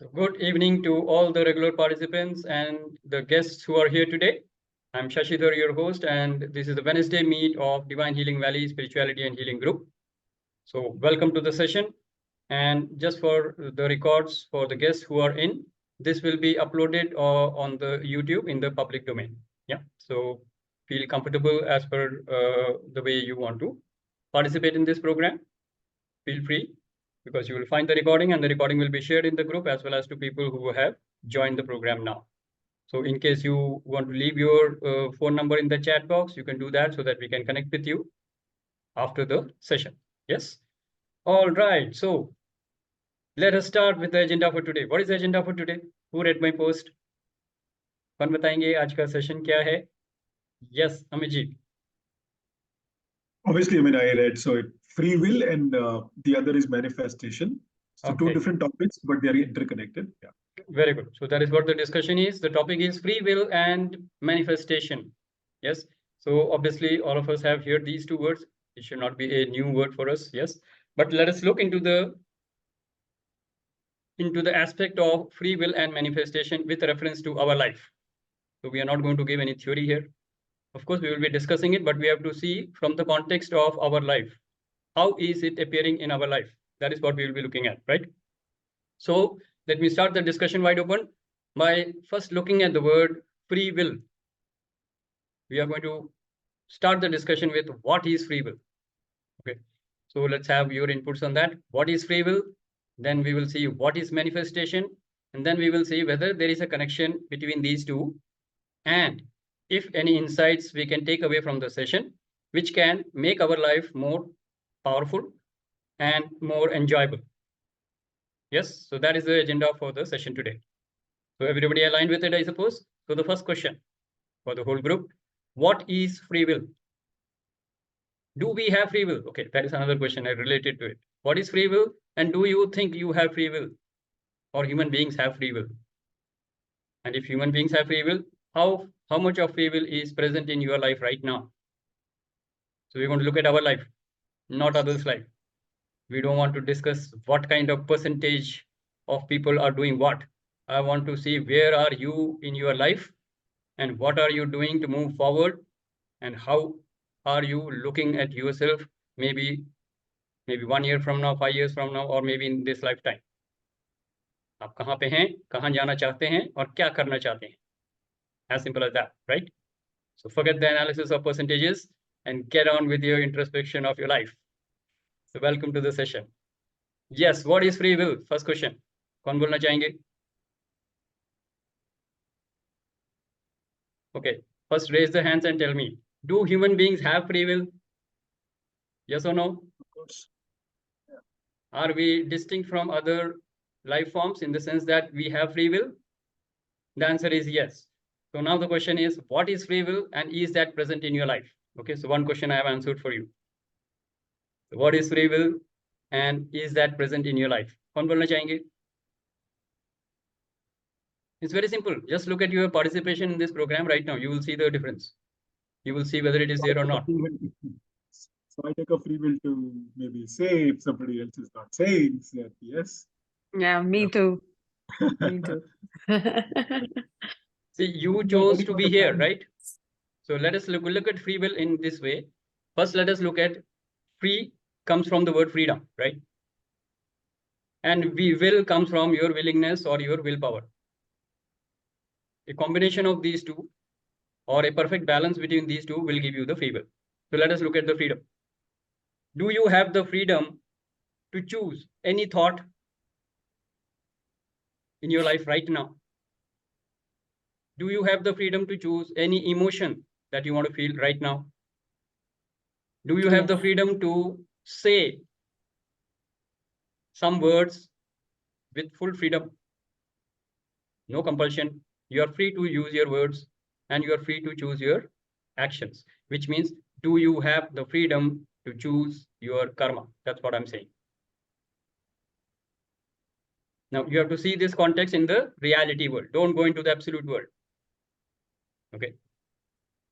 So good evening to all the regular participants and the guests who are here today. I'm Shashi Dhar, your host, and this is the Wednesday meet of Divine Healing Valley Spirituality and Healing Group. So welcome to the session. And just for the records for the guests who are in, this will be uploaded on the YouTube in the public domain. Yeah. So feel comfortable as per the way you want to participate in this program. Feel free, because you will find the recording and the recording will be shared in the group as well as to people who have joined the program now. So in case you want to leave your phone number in the chat box, you can do that so that we can connect with you after the session. Yes. All right. So let us start with the agenda for today. What is the agenda for today? Who read my post? कौन बताएंगे आज का session क्या है? Yes, Amit ji. Obviously, I mean, I read, so free will and the other is manifestation. So Okay. two different topics, but they are interconnected. Yeah. Very good. So that is what the discussion is. The topic is free will and manifestation. Yes. So obviously all of us have heard these two words. It should not be a new word for us. Yes. But let us look into the aspect of free will and manifestation with reference to our life. So we are not going to give any theory here. Of course, we will be discussing it, but we have to see from the context of our life. How is it appearing in our life? That is what we will be looking at, right? So let me start the discussion wide open by first looking at the word free will. We are going to start the discussion with what is free will. Okay, so let's have your inputs on that. What is free will? Then we will see what is manifestation, and then we will see whether there is a connection between these two, and if any insights we can take away from the session, which can make our life more powerful and more enjoyable. Yes, so that is the agenda for the session today. So everybody aligned with it, I suppose. So the first question for the whole group, what is free will? Do we have free will? Okay, that is another question I related to it. What is free will? And do you think you have free will? Or human beings have free will? And if human beings have free will, how much of free will is present in your life right now? So we're going to look at our life, not others' life. We don't want to discuss what kind of percentage of people are doing what. I want to see where are you in your life and what are you doing to move forward, and how are you looking at yourself maybe 1 year from now, 5 years from now, or maybe in this lifetime. आप कहाँ पे हैं, कहाँ जाना चाहते हैं और क्या करना चाहते हैं. As simple as that, right? So forget the analysis of percentages and get on with your introspection of your life. So welcome to the session. Yes, what is free will? First question. कौन बोलना चाहेंगे? Okay, first raise the hands and tell me, do human beings have free will? Yes or no? Of course. Yeah. Are we distinct from other life forms in the sense that we have free will? The answer is yes. So now the question is, what is free will and is that present in your life? Okay, so one question I have answered for you. What is free will and is that present in your life? कौन बोलना चाहेंगे? It's very simple. Just look at your participation in this program right now. You will see the difference. You will see whether it is there or not. So I take a free will to maybe say if somebody else is not saying that, yes. Yeah, me too. Me too. See, you chose to be here, right? So let us look at free will in this way. First, let us look at free comes from the word freedom, right? And we will comes from your willingness or your willpower. A combination of these two or a perfect balance between these two will give you the free will. So let us look at the freedom. Do you have the freedom to choose any thought in your life right now? Do you have the freedom to choose any emotion that you want to feel right now? Do you have the freedom to say some words with full freedom? No compulsion. You are free to use your words and you are free to choose your actions, which means, do you have the freedom to choose your karma? That's what I'm saying. Now you have to see this context in the reality world. Don't go into the absolute world. Okay.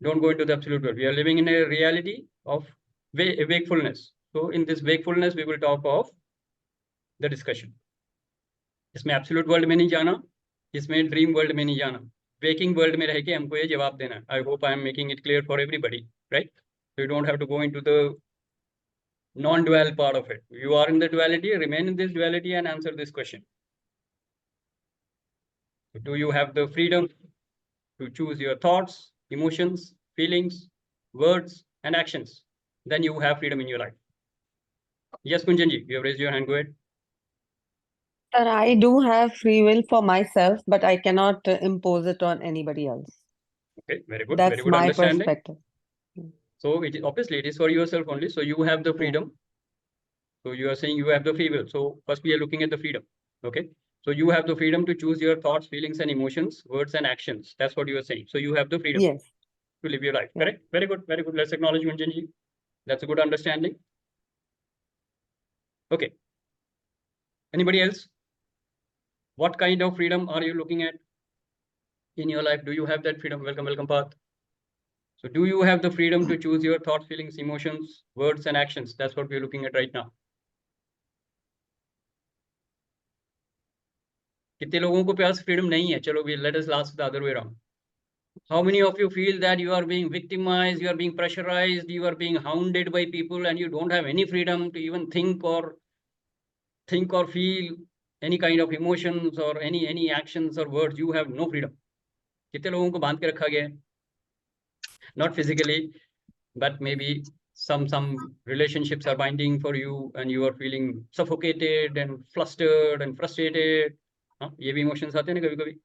Don't go into the absolute world. We are living in a reality of wakefulness. So in this wakefulness, we will talk of the discussion. इसमें absolute world में नहीं जाना, इसमें dream world में नहीं जाना, waking world में रह के हमको ये जवाब देना है. I hope I am making it clear for everybody, right? So you don't have to go into the non-dual part of it. You are in the duality, remain in this duality and answer this question. Do you have the freedom to choose your thoughts, emotions, feelings, words, and actions? Then you have freedom in your life. Yes, Kunjanji, you have raised your hand. Go ahead. Sir, I do have free will for myself, but I cannot impose it on anybody else. Okay, very good. That's Very good my understanding. perspective. So it is obviously it is for yourself only. So you have the freedom. So you are saying you have the free will. So first we are looking at the freedom. Okay. So you have the freedom to choose your thoughts, feelings, and emotions, words, and actions. That's what you are saying. So you have the freedom Yes. to live your life. Yeah. Correct? Very good. Very good. Let's acknowledge Gunjanji. That's a good understanding. Okay. Anybody else? What kind of freedom are you looking at in your life? Do you have that freedom? Welcome, welcome, Path. So do you have the freedom to choose your thoughts, feelings, emotions, words, and actions? That's what we're looking at right now. कितने लोगों को पास freedom नहीं है? चलो, let us ask the other way around. How many of you feel that you are being victimized, you are being pressurized, you are being hounded by people, and you don't have any freedom to even think or feel any kind of emotions or any actions or words? You have no freedom. कितने लोगों को बांध के रखा गया है? Not physically, but maybe some relationships are binding for you and you are feeling suffocated and flustered and frustrated. ये भी emotions आते हैं ना कभी-कभी.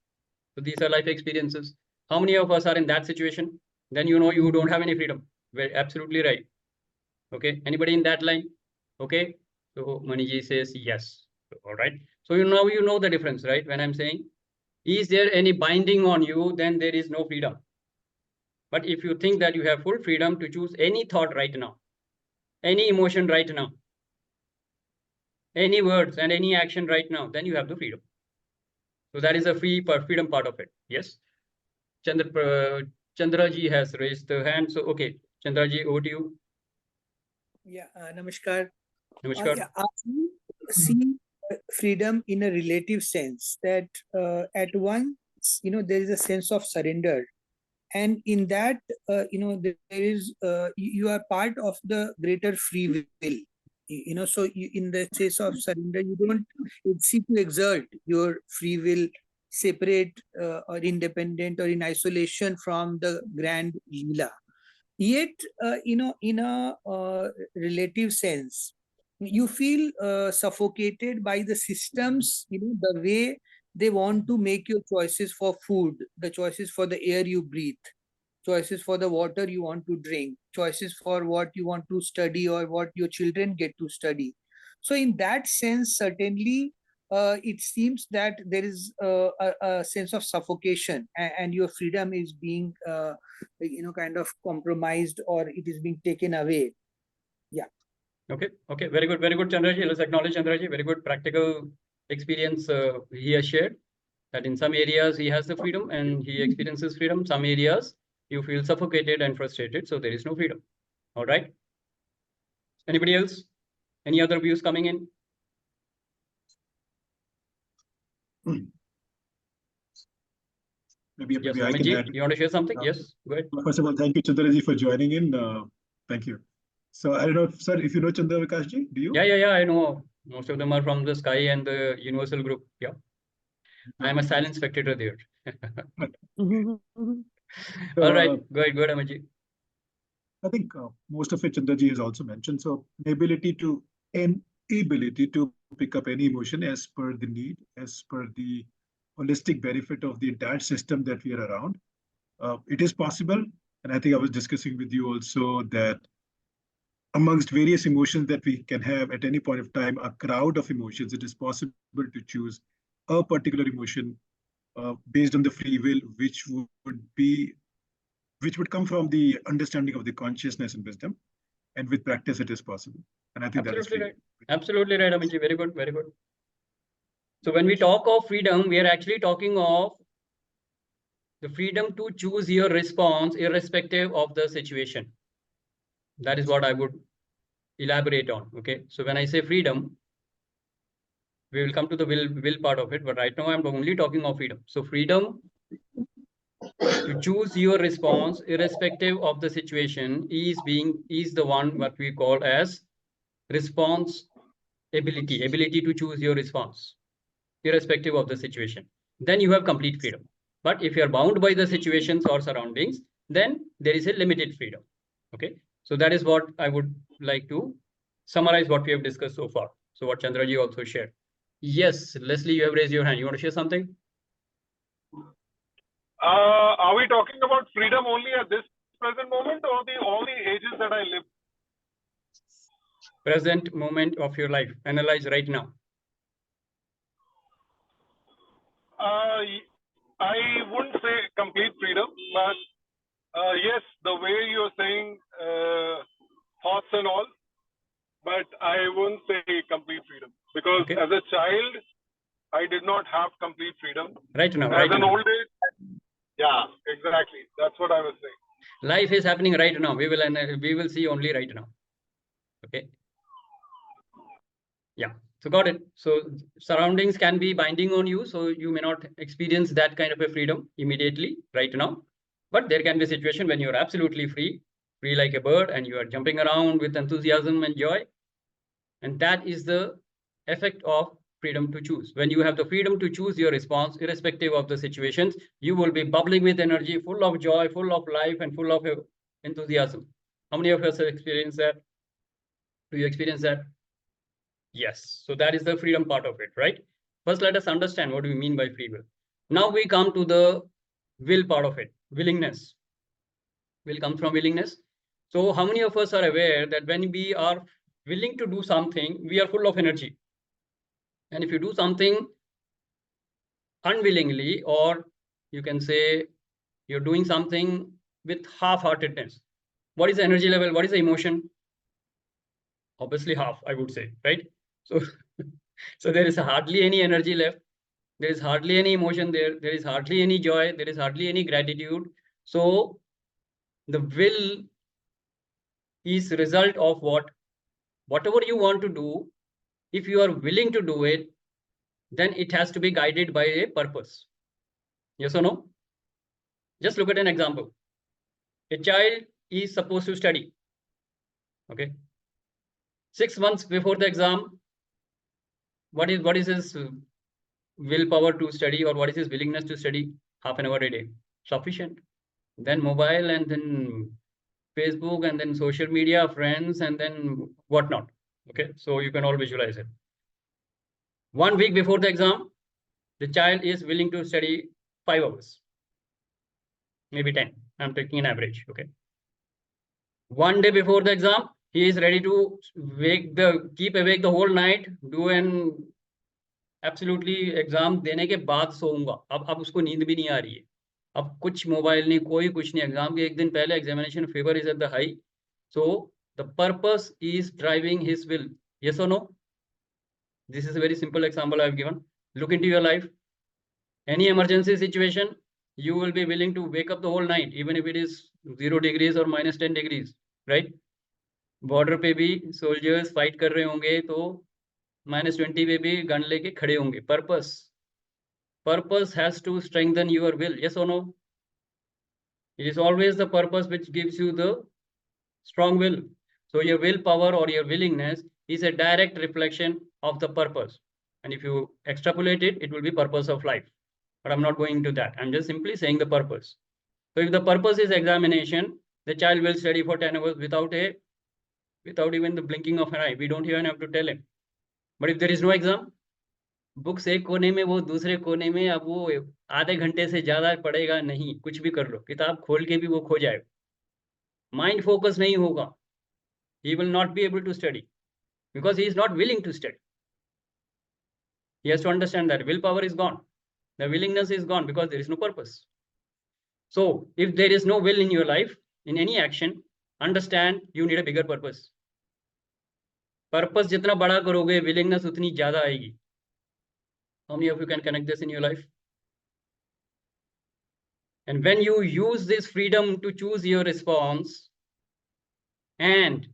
So these are life experiences. How many of us are in that situation? Then you know you don't have any freedom. We're absolutely right. Okay. Anybody in that line? Okay. So Maniji says yes. All right. So you know the difference, right? When I'm saying, is there any binding on you? Then there is no freedom. But if you think that you have full freedom to choose any thought right now, any emotion right now, any words and any action right now, then you have the freedom. So that is a freedom part of it. Yes. Chandra ji has raised the hand. So, okay, Chandra ji, over to you. Yeah, namaskar. Namaskar. Yeah, I see freedom in a relative sense that at once, there is a sense of surrender. And in that, there is, you are part of the greater free will. So in the case of surrender, you don't seek to exert your free will separate or independent or in isolation from the grand Leela. Yet, in a relative sense, you feel suffocated by the systems, the way they want to make your choices for food, the choices for the air you breathe, choices for the water you want to drink, choices for what you want to study or what your children get to study. So in that sense, certainly, it seems that there is a sense of suffocation and your freedom is being, kind of compromised or it is being taken away. Yeah. Okay. Very good, Chandraji. Let's acknowledge Chandraji. Very good practical experience he has shared. That in some areas he has the freedom and he experiences freedom. Some areas you feel suffocated and frustrated, so there is no freedom. All right. Anybody else? Any other views coming in? Maybe Yes, I can add. you want to share something? Yes, go ahead. First of all, thank you, Chandraji, for joining in. Thank you. So I don't know, sir, if you know Chandra Vikashji, do you? Yeah, I know. Most of them are from the Sky and the Universal Group. Yeah. I'm a silent spectator there. All right, go ahead, Amaji. I think most of it Chandraji has also mentioned. So inability to pick up any emotion as per the need, as per the holistic benefit of the entire system that we are around. It is possible, and I think I was discussing with you also that amongst various emotions that we can have at any point of time, a crowd of emotions, it is possible to choose a particular emotion based on the free will, which would come from the understanding of the consciousness and wisdom, and with practice it is possible. And I think absolutely that is right. Absolutely right, Aminji. Very good, very good. So when we talk of freedom, we are actually talking of the freedom to choose your response irrespective of the situation. That is what I would elaborate on. Okay. So when I say freedom, We will come to the will part of it, but right now I'm only talking of freedom. So freedom to choose your response irrespective of the situation is the one what we call as response ability to choose your response irrespective of the situation. Then you have complete freedom. But if you are bound by the situations or surroundings, then there is a limited freedom. Okay, so that is what I would like to summarize what we have discussed so far. So what Chandraji also shared. Yes, Leslie, you have raised your hand. You want to share something? Are we talking about freedom only at this present moment, or all the ages that I live? Present moment of your life. Analyze right now. I wouldn't say complete freedom, but yes, the way you're saying thoughts and all, but I wouldn't say complete freedom, because Okay. as a child, I did not have complete freedom. Right now. As Right an now. old age, yeah, exactly. That's what I was saying. Life is happening right now. We will see only right now. Okay. Yeah. So got it. So surroundings can be binding on you, so you may not experience that kind of a freedom immediately right now. But there can be a situation when you're absolutely free like a bird, and you are jumping around with enthusiasm and joy. And that is the effect of freedom to choose. When you have the freedom to choose your response, irrespective of the situations, you will be bubbling with energy, full of joy, full of life, and full of enthusiasm. How many of us have experienced that? Do you experience that? Yes. So that is the freedom part of it, right? First, let us understand what we mean by free will. Now we come to the will part of it, willingness. Will comes from willingness. So how many of us are aware that when we are willing to do something, we are full of energy? And if you do something unwillingly, or you can say you're doing something with half-heartedness, what is the energy level? What is the emotion? Obviously half, I would say, right? So, so there is hardly any energy left. There is hardly any emotion there. There is hardly any joy. There is hardly any gratitude. So the will is result of whatever you want to do. If you are willing to do it, then it has to be guided by a purpose. Yes or no? Just look at an example. A child is supposed to study. Okay. 6 months before the exam, what is his willpower to study, or what is his willingness to study? Half an hour a day. Sufficient. Then mobile, and then Facebook, and then social media, friends, and then whatnot. Okay. So you can all visualize it. 1 week before the exam, the child is willing to study 5 hours. Maybe 10. I'm taking an average. Okay. 1 day before the exam, he is ready to keep awake the whole night, do an absolutely exam देने के बाद सोऊंगा. अब उसको नींद भी नहीं आ रही है. अब कुछ मोबाइल नहीं, कोई कुछ नहीं. एग्जाम के एक दिन पहले examination fever is at the high. So the purpose is driving his will. Yes or no? This is a very simple example I have given. Look into your life. Any emergency situation, you will be willing to wake up the whole night, even if it is 0 degrees or minus 10 degrees, right? Border पे भी soldiers fight कर रहे होंगे, तो -20 पे भी gun लेके खड़े होंगे. Purpose has to strengthen your will. Yes or no? It is always the purpose which gives you the strong will. So your willpower or your willingness is a direct reflection of the purpose. And if you extrapolate it, it will be purpose of life. But I'm not going into that. I'm just simply saying the purpose. So if the purpose is examination, the child will study for 10 hours without even the blinking of an eye. We don't even have to tell him. But if there is no exam, books एक कोने में, वो दूसरे कोने में, अब वो आधे घंटे से ज्यादा पढ़ेगा नहीं. कुछ भी कर लो, किताब खोल के भी वो खो जाएगा. माइंड फोकस नहीं होगा. He will not be able to study because he is not willing to study. He has to understand that willpower is gone. The willingness is gone because there is no purpose. So if there is no will in your life, in any action, understand you need a bigger purpose. Purpose जितना बड़ा करोगे, willingness उतनी ज्यादा आएगी. How many of you can connect this in your life? And when you use this freedom to choose your response and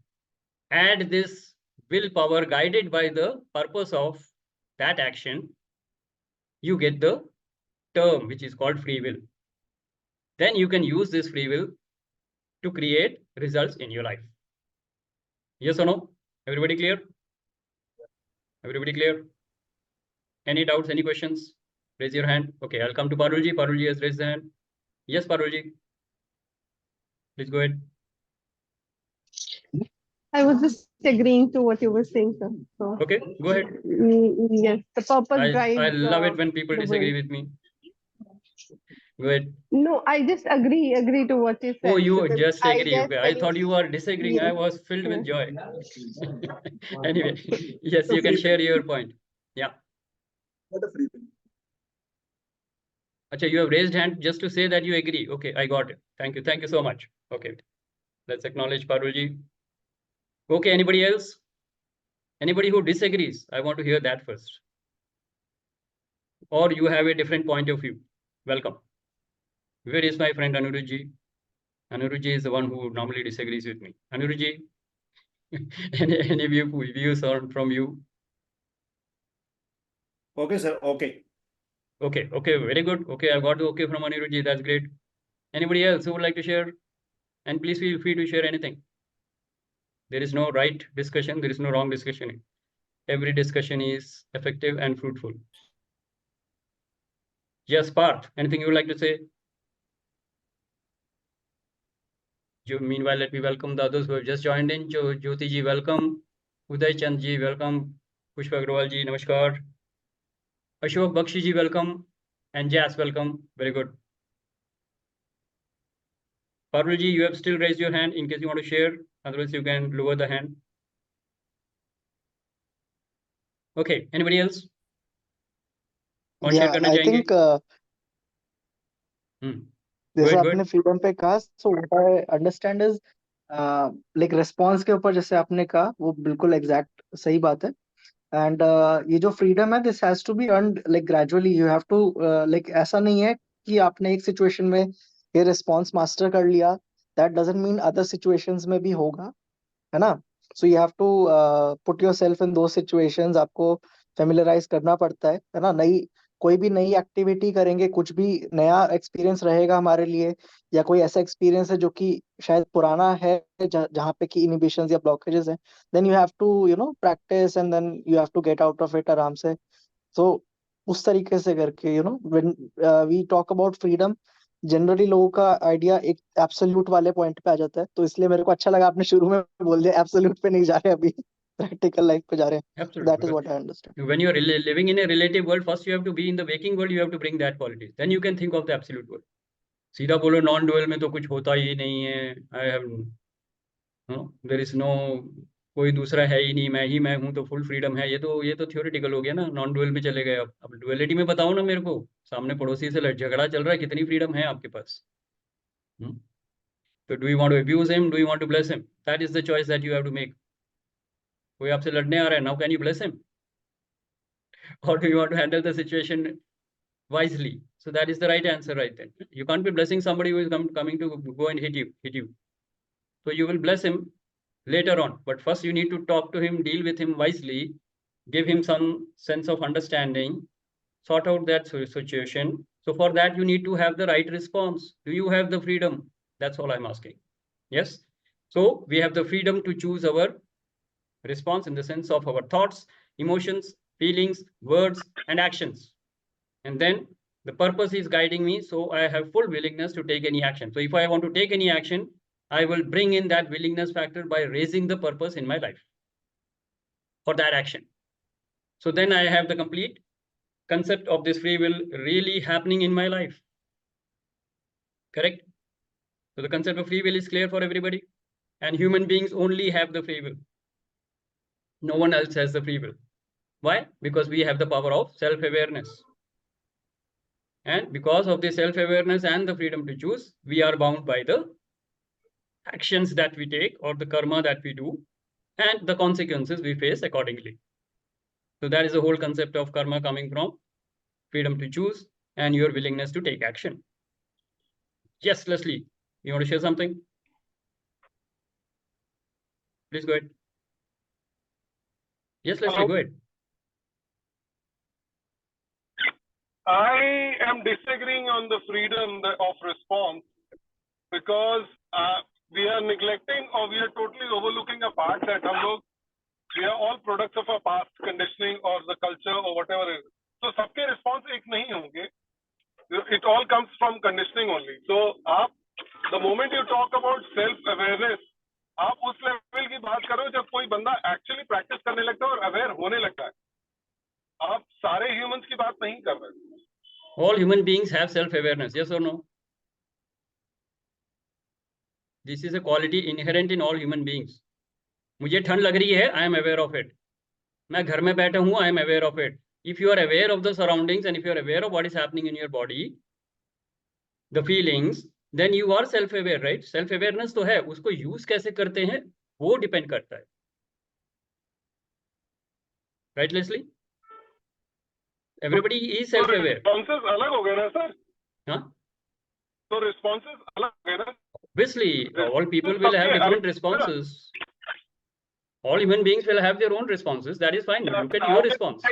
add this willpower guided by the purpose of that action, you get the term which is called free will. Then you can use this free will to create results in your life. Yes or no? Everybody clear? Everybody clear? Any doubts, any questions? Raise your hand. Okay, I'll come to Parulji. Parulji has raised the hand. Yes, Parulji. Please go ahead. I was just agreeing to what you were saying, sir. So, Okay, go ahead. yes, the purpose drives. I love it when people the disagree will. with me. Go ahead. No, I just agree to what you said. Oh, you because just I agree. guess Okay, I that thought you were disagreeing. I Yes. was filled with joy. Anyway, yes, The you can free share will. your point. Yeah. What a free will. Acha, you have raised hand just to say that you agree. Okay, I got it. Thank you. Thank you so much. Okay, let's acknowledge Parulji. Okay, anybody else? Anybody who disagrees? I want to hear that first. Or you have a different point of view. Welcome. Where is my friend Anuruji? Anuruji is the one who normally disagrees with me. Anuruji, any views from you? Okay, sir. Okay. Okay, very good. Okay, I got the okay from Anirudhji. That's great. Anybody else who would like to share? And please feel free to share anything. There is no right discussion. There is no wrong discussion. Every discussion is effective and fruitful. Yes, Parth, anything you would like to say? Meanwhile, let me welcome the others who have just joined in. Jyoti ji, welcome. Uday Chand ji, welcome. Pushpa Agrawal ji, namaskar. Ashok Bakshi ji, welcome. And Jas, welcome. Very good. Parul ji, you have still raised your hand in case you want to share. Otherwise, you can lower the hand. Okay, anybody else? कौन share करना I चाहेंगे? think Go जैसे ahead, go आपने ahead. Freedom पे कहा, so what I understand is like response के ऊपर जैसे आपने कहा वो बिल्कुल exact सही बात है. And ये जो freedom है, this has to be earned like gradually. You have to like ऐसा नहीं है कि आपने एक situation में ये response master कर लिया. That doesn't mean other situations में भी होगा, है ना? So you have to put yourself in those situations. आपको familiarize करना पड़ता है ना? कोई भी नई एक्टिविटी करेंगे, कुछ भी नया एक्सपीरियंस रहेगा हमारे लिए, या कोई ऐसा एक्सपीरियंस है जो कि शायद पुराना है, जहाँ पे कि इनिबिशंस या ब्लॉकेजेस हैं, then you have to practise and then you have to get out of it आराम से. तो उस तरीके से करके when we talk about freedom, generally लोगों का आइडिया एक एब्सोल्यूट वाले पॉइंट पे आ जाता है. तो इसलिए मेरे को अच्छा लगा आपने शुरू में बोल दिया एब्सोल्यूट पे नहीं जा रहे, अभी प्रैक्टिकल लाइफ पे जा रहे हैं. Absolutely. That is what I understand. When you are living in a relative world, first you have to be in the waking world. You have to bring that qualities. Then you can think of the absolute world. सीधा बोलो non dual में तो कुछ होता ही नहीं है. I have there is no कोई दूसरा है ही नहीं, मैं हूँ तो फुल फ्रीडम है. ये तो थियोरेटिकल हो गया ना. नॉन डुअल में चले गए. अब डुअलिटी में बताओ ना मेरे को. सामने पड़ोसी से झगड़ा चल रहा है, कितनी फ्रीडम है आपके पास? तो do you want to abuse him, do you want to bless him? That is the choice that you have to make. कोई आपसे लड़ने आ रहा है, now can you bless him, और do you want to handle the situation wisely? So that is the right answer right then. You can't be blessing somebody who is coming to go and hit you. So you will bless him later on, but first you need to talk to him, deal with him wisely, give him some sense of understanding, sort out that situation. So for that you need to have the right response. Do you have the freedom? That's all I'm asking. Yes. So we have the freedom to choose our response in the sense of our thoughts, emotions, feelings, words, and actions. And then the purpose is guiding me, so I have full willingness to take any action. So if I want to take any action, I will bring in that willingness factor by raising the purpose in my life for that action. So then I have the complete concept of this free will really happening in my life. Correct? So the concept of free will is clear for everybody. And human beings only have the free will. No one else has the free will. Why? Because we have the power of self-awareness. And because of the self-awareness and the freedom to choose, we are bound by the actions that we take or the karma that we do and the consequences we face accordingly. So that is the whole concept of karma coming from freedom to choose and your willingness to take action. Yes, Leslie, you want to share something? Please go ahead. Yes, Leslie, go ahead. I am disagreeing on the freedom of response because we are neglecting or we are totally overlooking a part that we are all products of our past conditioning or the culture or whatever it is. So सबके response एक नहीं होंगे. It all comes from conditioning only. So the moment you talk about self-awareness, आप उस level की बात करो जब कोई बंदा एक्चुअली प्रैक्टिस करने लगता है और अवेयर होने लगता है. आप सारे ह्यूमंस की बात नहीं कर रहे. All human beings have self-awareness, yes or no? This is a quality inherent in all human beings. मुझे ठंड लग रही है, I am aware of it. मैं घर में बैठा हूँ, I am aware of it. If you are aware of the surroundings and if you are aware of what is happening in your body, the feelings, then you are self-aware, right? Self-awareness तो है, उसको use कैसे करते हैं, वो depend करता है. Right, Leslie? Everybody is self-aware. Responses अलग हो गए ना सर? हाँ? तो responses अलग हो गए ना? Obviously, all people will have different responses. All human beings will have their own responses. That is fine. Look at your response.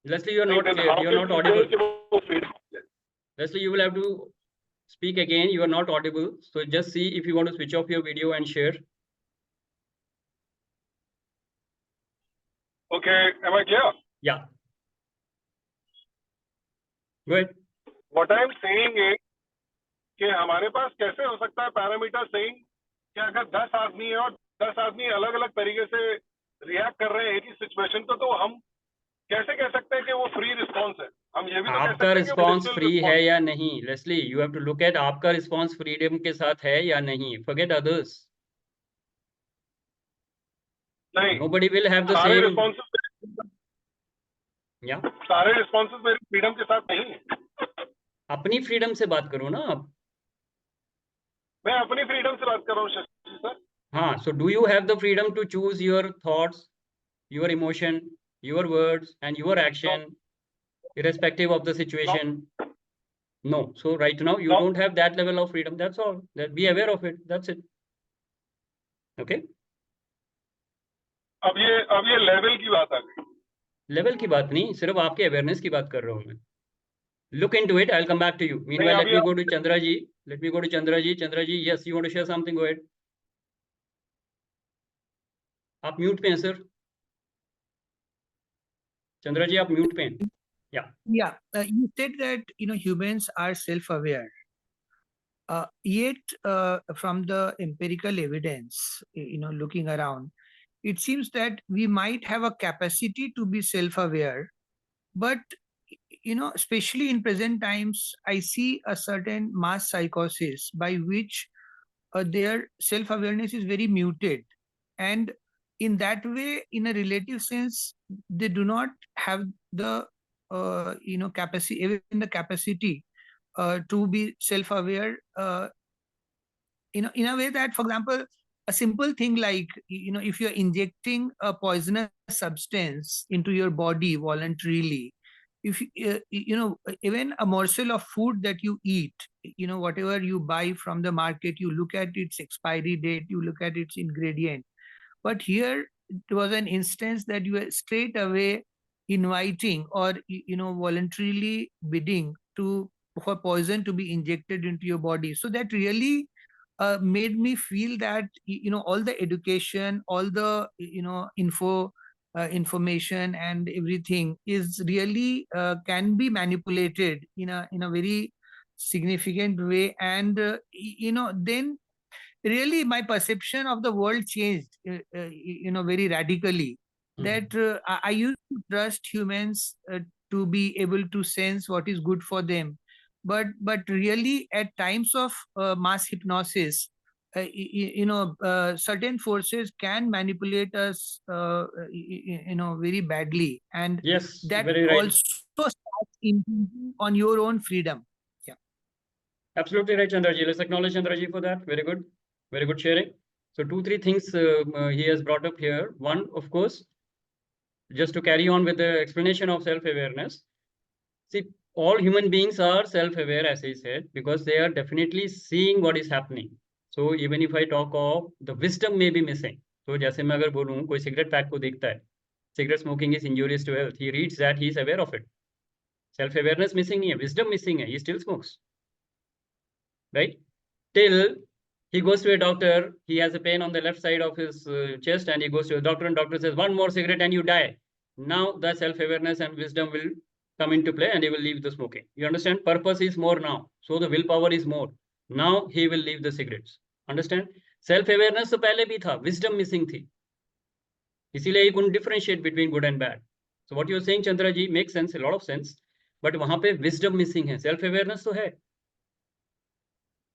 Leslie, you are not clear. You are not audible. Leslie, you will have to speak again. You are not audible. So just see if you want to switch off your video and share. Okay, am I clear? Yeah. Go ahead. What I am saying is कि हमारे पास कैसे हो सकता है parameter saying कि अगर 10 आदमी है और 10 आदमी अलग अलग तरीके से रिएक्ट कर रहे हैं एक ही सिचुएशन तो हम कैसे कह सकते हैं कि वो फ्री रिस्पांस है? हम ये भी तो कह सकते आपका हैं कि रिस्पांस वो फ्री है या नहीं? Leslie, you have to look at आपका रिस्पांस फ्रीडम के साथ है या नहीं. Forget others. नहीं, Nobody will have the सारे same. Responses Yeah. सारे रिस्पांसेस मेरी फ्रीडम के साथ नहीं है. अपनी फ्रीडम से बात करो ना आप. मैं अपनी फ्रीडम से बात कर रहा हूँ शशि सर. हाँ, so do you have the freedom to choose your thoughts, your emotion, your words and your action irrespective of the situation? No. So right now you don't have that level of freedom. That's all. That be aware of it. That's it. Okay. अब ये level की बात आ गई. Level की बात नहीं, सिर्फ आपके अवेयरनेस की बात कर रहा हूँ मैं. Look into it. I'll come back to you. Meanwhile, let me go to Chandra ji. Let me go to Chandra ji. Chandra ji, yes, you want to share something? Go ahead. आप mute पे हैं sir. Chandra जी आप mute पे हैं. Yeah, you said that humans are self-aware. Yet, from the empirical evidence, looking around, it seems that we might have a capacity to be self-aware, but especially in present times, I see a certain mass psychosis by which their self-awareness is very muted, and in that way, in a relative sense, they do not have the capacity, even the capacity to be self-aware. In a way that, for example, a simple thing like if you're injecting a poisonous substance into your body voluntarily, if even a morsel of food that you eat, whatever you buy from the market, you look at its expiry date, you look at its ingredient. But here it was an instance that you were straight away inviting or voluntarily bidding for poison to be injected into your body. So that really made me feel that all the education, all the information and everything is really can be manipulated in a very significant way, and then really my perception of the world changed very radically. That I used to trust humans to be able to sense what is good for them, but really at times of mass hypnosis, certain forces can manipulate us very badly, and Yes, that very right. also starts impinging on your own freedom. Absolutely right, Chandra ji. Let's acknowledge Chandra ji for that. Very good. Very good sharing. So 2-3 things he has brought up here. One, of course, just to carry on with the explanation of self-awareness. See, all human beings are self-aware, as I said, because they are definitely seeing what is happening. So even if I talk of the wisdom may be missing. So जैसे मैं अगर बोलूँ कोई cigarette pack को देखता है cigarette smoking is injurious to health. He reads that, he is aware of it. Self-awareness missing नहीं है, wisdom missing है, he still smokes. Right? Till he goes to a doctor, he has a pain on the left side of his chest, and he goes to a doctor, and doctor says, one more cigarette and you die. Now the self-awareness and wisdom will come into play, and he will leave the smoking. You understand? Purpose is more now. So the willpower is more. Now he will leave the cigarettes. Understand? Self-awareness तो पहले भी था, wisdom missing थी. इसीलिए he couldn't differentiate between good and bad. So what you are saying, Chandra ji, makes sense, a lot of sense. But वहाँ पे wisdom missing है. Self-awareness तो है.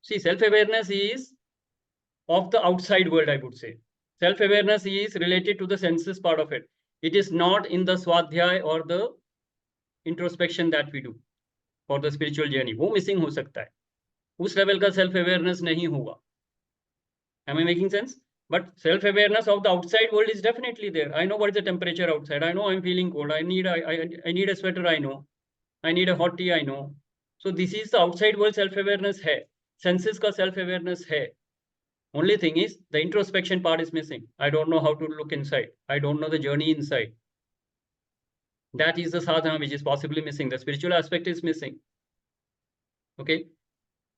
See, self-awareness is of the outside world, I would say. Self-awareness is related to the senses part of it. It is not in the swadhyay or the introspection that we do for the spiritual journey. वो missing हो सकता है. उस level का self-awareness नहीं होगा. Am I making sense? But self-awareness of the outside world is definitely there. I know what is the temperature outside. I know I'm feeling cold. I need a sweater. I know. I need a hot tea. I know. So this is the outside world self-awareness है. Senses का self-awareness है. Only thing is the introspection part is missing. I don't know how to look inside. I don't know the journey inside. That is the sadhana which is possibly missing. The spiritual aspect is missing. Okay.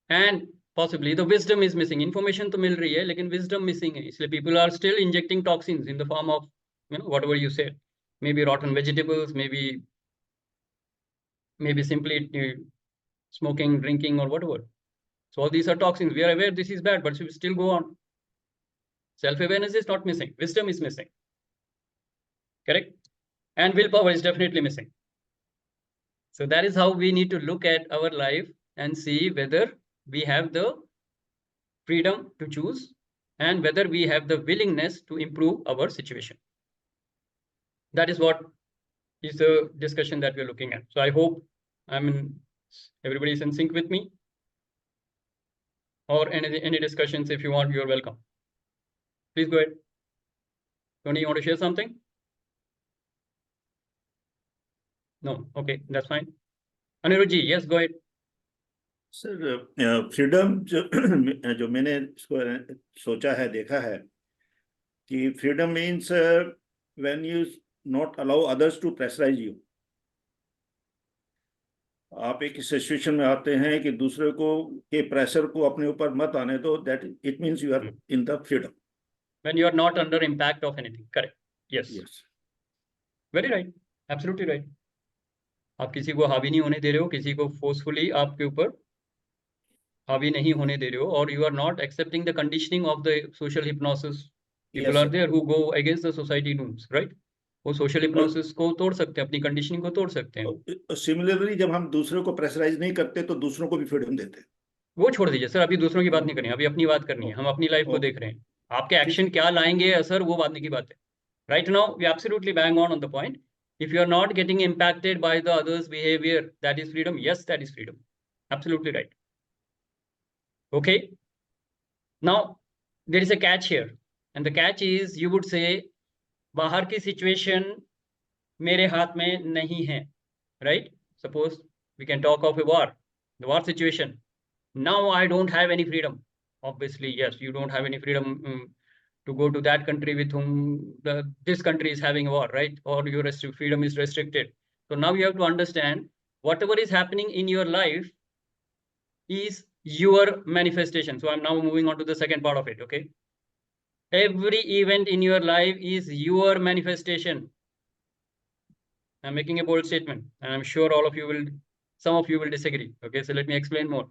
And possibly the wisdom is missing. Information to मिल रही है, लेकिन wisdom missing है. इसलिए people are still injecting toxins in the form of, whatever you said. Maybe rotten vegetables, maybe simply smoking, drinking, or whatever. So all these are toxins. We are aware this is bad, but we still go on. Self-awareness is not missing. Wisdom is missing. Correct? And willpower is definitely missing. So that is how we need to look at our life and see whether we have the freedom to choose and whether we have the willingness to improve our situation. That is what is the discussion that we're looking at. So I hope everybody is in sync with me. Or any discussions, if you want, you're welcome. Please go ahead. Tony, you want to share something? No, okay, that's fine. Anirudh ji, yes, go ahead. Sir freedom जो मैंने इसको सोचा है, देखा है कि freedom means when you not allow others to pressurise you. आप एक सिचुएशन में आते हैं कि दूसरे को के प्रेशर को अपने ऊपर मत आने दो, that it means you are in the freedom. When you are not under impact of anything. Correct. Yes. Yes. Very right. Absolutely right. आप किसी को हावी नहीं होने दे रहे हो, किसी को फोर्सफुली आपके ऊपर हावी नहीं होने दे रहे हो, और you are not accepting the conditioning of the social hypnosis. People Yes, are there who go against the society norms, right? वो social hypnosis को तोड़ सकते हैं, अपनी conditioning को तोड़ सकते हैं. सिमिलरली जब हम दूसरे को प्रेशराइज नहीं करते तो दूसरों को भी फ्रीडम देते हैं. वो छोड़ दीजिए सर, अभी दूसरों की बात नहीं करनी, अभी अपनी बात करनी है. हम अपनी लाइफ को देख रहे हैं. आपके एक्शन क्या लाएंगे असर, वो बात की बात है. Right now, we absolutely bang on the point. If you are not getting impacted by the other's behavior, that is freedom. Yes, that is freedom. Absolutely right. Okay. Now, there is a catch here. And the catch is, you would say, बाहर की situation मेरे हाथ में नहीं है. Right? Suppose we can talk of a war. The war situation. Now I don't have any freedom. Obviously, yes, you don't have any freedom to go to that country with whom this country is having a war, right? Or your freedom is restricted. So now you have to understand whatever is happening in your life is your manifestation. So I'm now moving on to the second part of it, okay? Every event in your life is your manifestation. I'm making a bold statement, and I'm sure some of you will disagree. Okay, so let me explain more.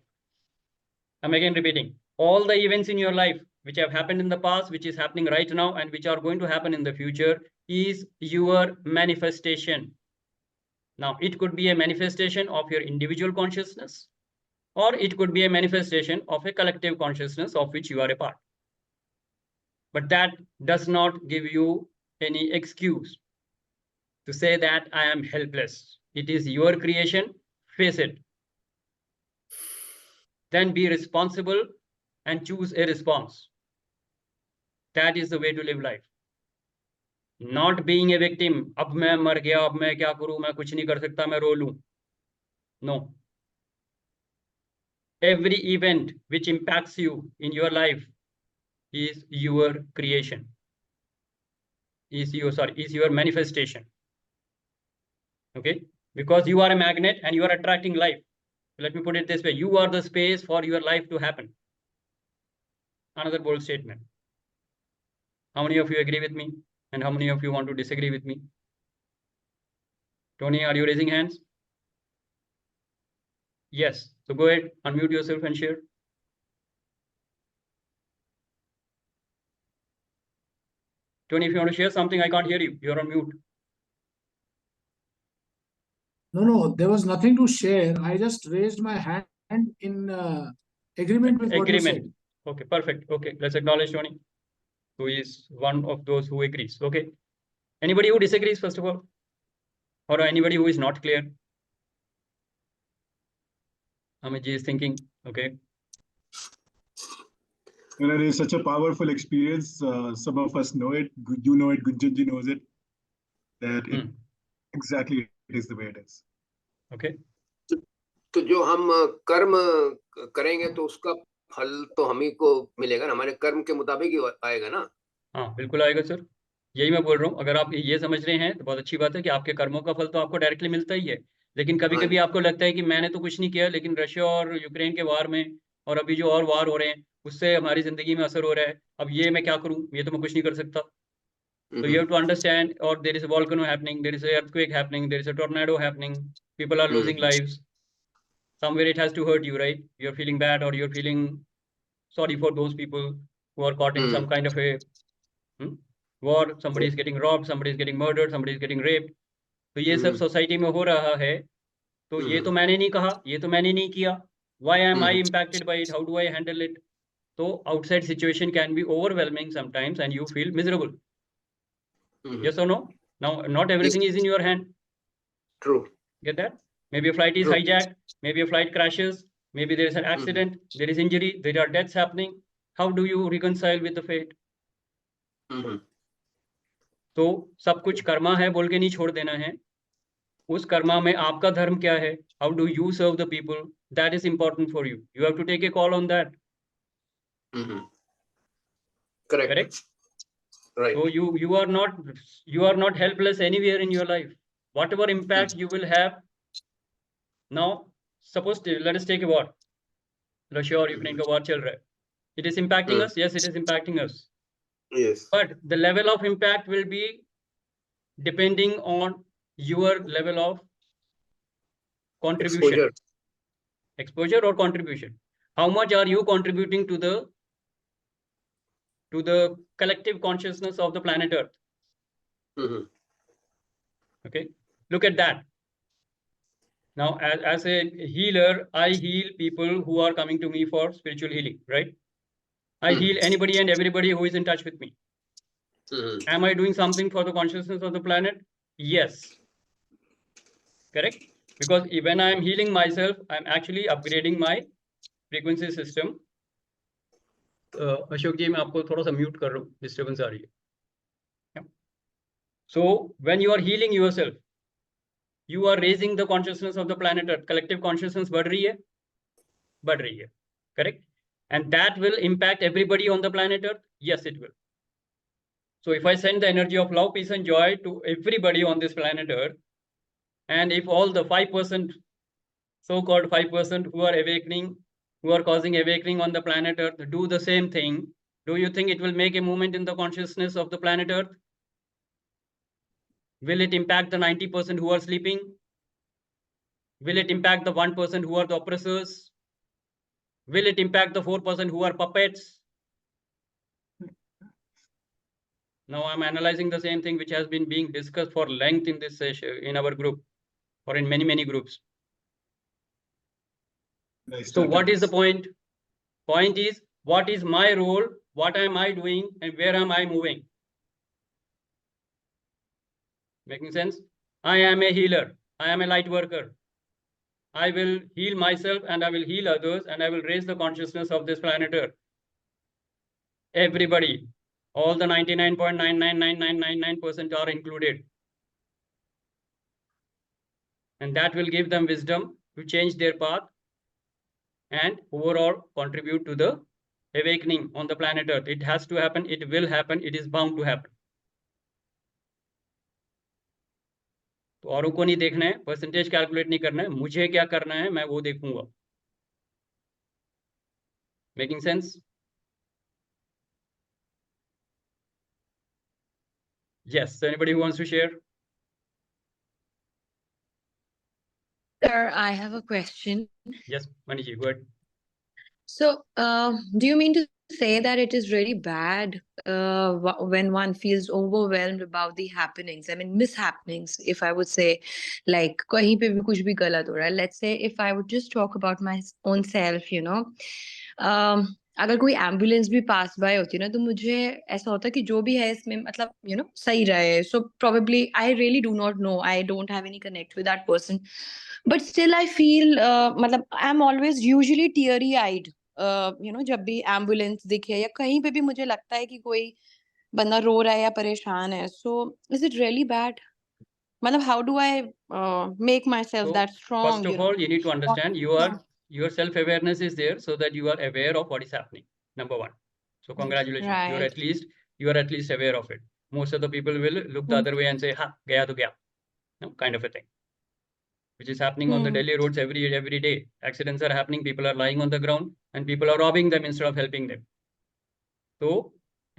I'm again repeating. All the events in your life which have happened in the past, which is happening right now, and which are going to happen in the future is your manifestation. Now, it could be a manifestation of your individual consciousness, or it could be a manifestation of a collective consciousness of which you are a part. But that does not give you any excuse to say that I am helpless. It is your creation. Face it. Then be responsible and choose a response. That is the way to live life. Not being a victim. अब मैं मर गया, अब मैं क्या करूं, मैं कुछ नहीं कर सकता, मैं रो लूं. No. Every event which impacts you in your life is your creation. is your manifestation. Okay, because you are a magnet and you are attracting life. Let me put it this way: you are the space for your life to happen. Another bold statement. How many of you agree with me, and how many of you want to disagree with me? Tony, are you raising hands? Yes. So go ahead, unmute yourself and share. Tony, if you want to share something, I can't hear you. You're on mute. No, there was nothing to share. I just raised my hand in agreement with what you said. Okay, perfect. Okay, let's acknowledge Tony, who is one of those who agrees. Okay. Anybody who disagrees, first of all? Or anybody who is not clear? Amit is thinking, okay. And it is such a powerful experience. Some of us know it. You know it. Gunjanji knows it. That it exactly it is the way it is. Okay. तो जो हम कर्म करेंगे तो उसका फल तो हम ही को मिलेगा ना, हमारे कर्म के मुताबिक ही आएगा ना। हाँ, बिल्कुल आएगा सर। यही मैं बोल रहा हूँ। अगर आप ये समझ रहे हैं तो बहुत अच्छी बात है कि आपके कर्मों का फल तो आपको डायरेक्टली मिलता ही है। लेकिन कभी-कभी आपको लगता है कि मैंने तो कुछ नहीं किया, लेकिन रशिया और यूक्रेन के वार में और अभी जो और वार हो रहे हैं उससे हमारी जिंदगी में असर हो रहा है। अब ये मैं क्या करूँ? ये तो मैं कुछ नहीं कर सकता। So you have to understand, or there is a volcano happening, there is an earthquake happening, there is a tornado happening, people are losing lives. Somewhere it has to hurt you, right? You're feeling bad, or you're feeling sorry for those people who are caught in some kind of a war. Somebody is getting robbed, somebody is getting murdered, somebody is getting raped. तो ये सब society में हो रहा है, तो ये तो मैंने नहीं कहा, ये तो मैंने नहीं किया. Why am I impacted by it? How do I handle it? So outside situation can be overwhelming sometimes, and you feel miserable. Yes or no? Now, not everything is in your hand. True. Get that? Maybe a flight is hijacked, maybe a flight crashes, maybe there is an accident, there is injury, there are deaths happening. How do you reconcile with the fate? तो सब कुछ कर्मा है बोल के नहीं छोड़ देना है. उस कर्मा में आपका धर्म क्या है? How do you serve the people? That is important for you. You have to take a call on that. Correct? Right. So you are not helpless anywhere in your life. Whatever impact you will have. Now, suppose let us take a war. Russia or Ukraine का war चल रहा है. It is impacting us. Yes, it is impacting us. Yes. But the level of impact will be depending on your level of contribution. Exposure or contribution. How much are you contributing to the collective consciousness of the planet Earth? Okay, look at that. Now, as a healer, I heal people who are coming to me for spiritual healing, right? I heal anybody and everybody who is in touch with me. Am I doing something for the consciousness of the planet? Yes. Correct? Because when I am healing myself, I'm actually upgrading my frequency system. Ashok जी, मैं आपको थोड़ा सा mute कर रहा हूँ, disturbance आ रही है. So when you are healing yourself, you are raising the consciousness of the planet Earth. Collective consciousness बढ़ रही है. Correct? And that will impact everybody on the planet Earth. Yes, it will. So if I send the energy of love, peace and joy to everybody on this planet Earth, and if all the 5%, so-called 5% who are awakening, who are causing awakening on the planet Earth, do the same thing, do you think it will make a movement in the consciousness of the planet Earth? Will it impact the 90% who are sleeping? Will it impact the 1% who are the oppressors? Will it impact the 4% who are puppets? Now I'm analyzing the same thing which has been being discussed for length in this session, in our group, or in many groups. So what is the point? Point is, what is my role? What am I doing? And where am I moving? Making sense? I am a healer. I am a light worker. I will heal myself and I will heal others and I will raise the consciousness of this planet Earth. Everybody, all the 99.999999% are included. And that will give them wisdom to change their path and overall contribute to the awakening on the planet Earth. It has to happen. It will happen. It is bound to happen. तो औरों को नहीं देखना है, percentage calculate नहीं करना है, मुझे क्या करना है मैं वो देखूंगा. Making sense? Yes. Anybody who wants to share? Sir, I have a question. Yes, Maniji, go ahead. So, do you mean to say that it is really bad when one feels overwhelmed about the happenings? I mean, mishappenings, if I would say, like, kahin pe bhi kuch bhi galat ho raha hai. Let's say if I would just talk about my own self, अगर कोई ambulance भी पास bye होती ना तो मुझे ऐसा होता कि जो भी है इसमें मतलब सही रहे. So probably I really do not know, I don't have any connect with that person, but still I feel मतलब I am always usually teary eyed जब भी एम्बुलेंस दिखे या कहीं पे भी मुझे लगता है कि कोई बंदा रो रहा है या परेशान है. So is it really bad? मतलब how do I make myself that strong? First of all, you need to understand your self-awareness is there so that you are aware of what is happening. Number one. So congratulations. Right. You are at least aware of it. Most of the people will look the other way and say, "Ha, gaya to gaya," no, kind of a thing, which is happening on the Delhi roads every day. Accidents are happening. People are lying on the ground and people are robbing them instead of helping them. So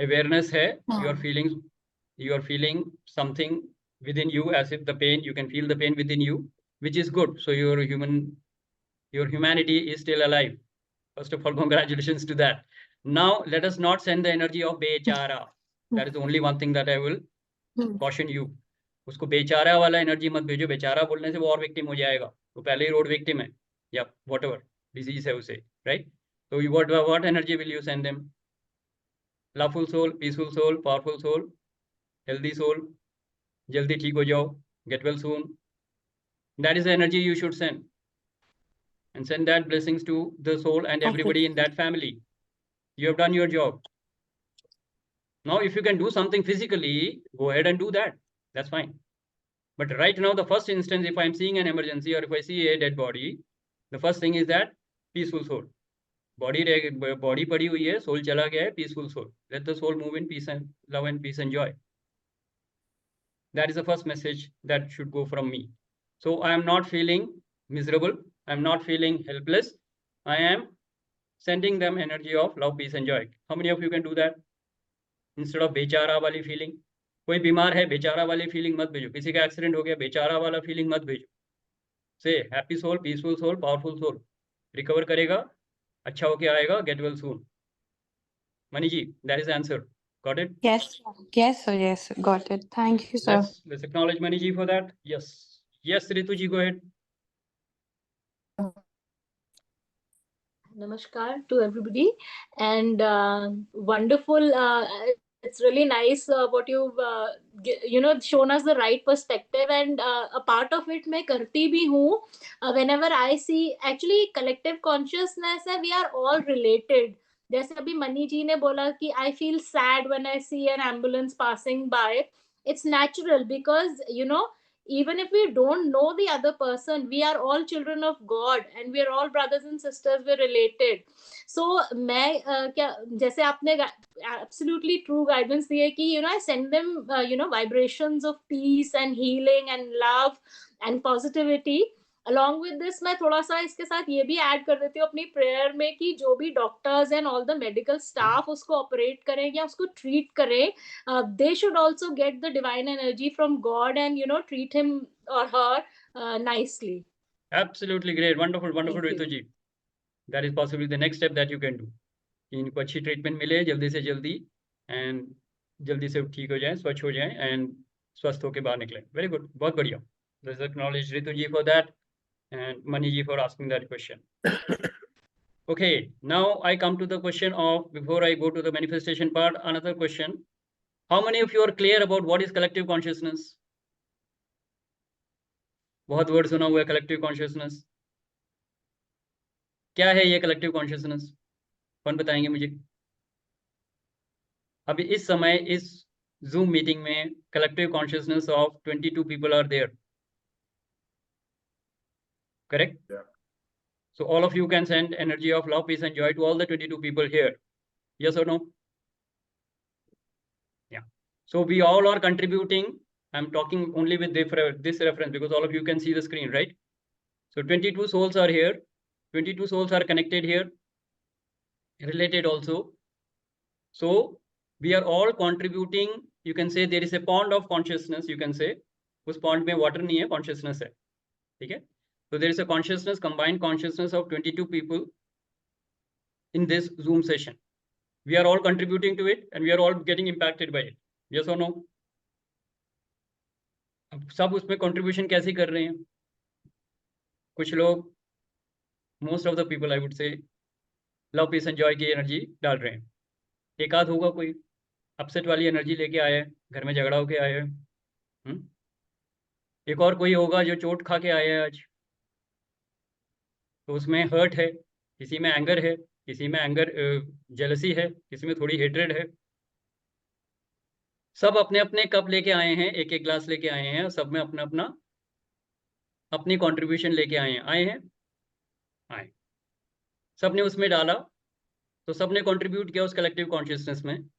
awareness hai. You are feeling something within you, as if the pain, you can feel the pain within you, which is good. So your humanity is still alive. First of all, congratulations to that. Now let us not send the energy of bechara. That is the only one thing that I will caution you. उसको बेचारा वाला energy मत भेजो. बेचारा बोलने से वो और विक्टिम हो जाएगा. वो पहले ही रोड विक्टिम है या whatever disease है उसे, right? So what energy will you send them? Loveful soul, peaceful soul, powerful soul, healthy soul, jaldi ठीक हो जाओ, get well soon. That is the energy you should send. And send that blessings to the soul and everybody in that family. You have done your job. Now, if you can do something physically, go ahead and do that. That's fine. But right now, the first instance, if I'm seeing an emergency or if I see a dead body, the first thing is that peaceful soul. Body पड़ी हुई है, soul चला गया है, peaceful soul. Let the soul move in peace and love and peace and joy. That is the first message that should go from me. So I am not feeling miserable. I am not feeling helpless. I am sending them energy of love, peace and joy. How many of you can do that? Instead of बेचारा वाली feeling. कोई बीमार है, बेचारा वाली feeling मत भेजो. किसी का accident हो गया, बेचारा वाला feeling मत भेजो. Say happy soul, peaceful soul, powerful soul. Recover करेगा, अच्छा होके आएगा, get well soon. Mani ji, that is the answer. Got it? Yes, yes, got it. Thank you, sir. Let's acknowledge Mani ji for that. Yes, Ritu ji, go ahead. Namaskar to everybody, and wonderful. It's really nice what you've shown us the right perspective, and a part of it मैं करती भी हूँ. Whenever I see actually collective consciousness है, we are all related. जैसे अभी money जी ने बोला कि I feel sad when I see an ambulance passing by. It's natural because even if we don't know the other person, we are all children of God and we are all brothers and sisters, we're related. So मैं क्या जैसे आपने absolutely true guidance दी है कि I send them vibrations of peace and healing and love and positivity. Along with this, मैं थोड़ा सा इसके साथ ये भी ऐड कर देती हूँ अपनी प्रेयर में कि जो भी doctors and all the medical staff उसको ऑपरेट करें या उसको ट्रीट करें, they should also get the divine energy from God and treat him or her nicely. Absolutely great. Wonderful, Thank you. Ritu ji. That is possibly the next step that you can do. इनको अच्छी treatment मिले जल्दी से जल्दी and जल्दी से ठीक हो जाए, स्वच्छ हो जाए एंड स्वस्थ होकर बाहर निकले. वेरी गुड, बहुत बढ़िया. Let's acknowledge Ritu ji for that and Mani ji for asking that question. Okay, now I come to the question of, before I go to the manifestation part, another question. How many of you are clear about what is collective consciousness? बहुत word सुना हुआ है collective consciousness. क्या है ये collective consciousness? कौन बताएंगे मुझे? अभी इस समय इस Zoom meeting में collective consciousness of 22 people are there. Correct? Yeah. So all of you can send energy of love, peace and joy to all the 22 people here. Yes or no? Yeah. So we all are contributing I'm talking only with this reference because all of you can see the screen, right? So 22 souls are here. 22 souls are connected here, related also. So we are all contributing. You can say there is a pond of consciousness. You can say उस pond में water नहीं है, consciousness है. ठीक है? So there is a consciousness, combined consciousness of 22 people in this Zoom session. We are all contributing to it and we are all getting impacted by it. Yes or no? अब सब उसमें contribution कैसे कर रहे हैं? कुछ लोग, most of the people I would say, love, peace and joy की एनर्जी डाल रहे हैं. एक आध होगा कोई अपसेट वाली एनर्जी लेके आया है, घर में झगड़ा होके आया है. एक और कोई होगा जो चोट खा के आया है आज, तो उसमें हर्ट है, किसी में एंगर है, किसी में एंगर जेलसी है, किसी में थोड़ी हेट्रेड है. सब अपने अपने कप लेके आए हैं, एक एक ग्लास लेके आए हैं, सब में अपना अपना अपनी कंट्रीब्यूशन लेके आए हैं. सबने उसमें डाला, तो सबने कंट्रीब्यूट किया उस कलेक्टिव कॉन्शियसनेस में,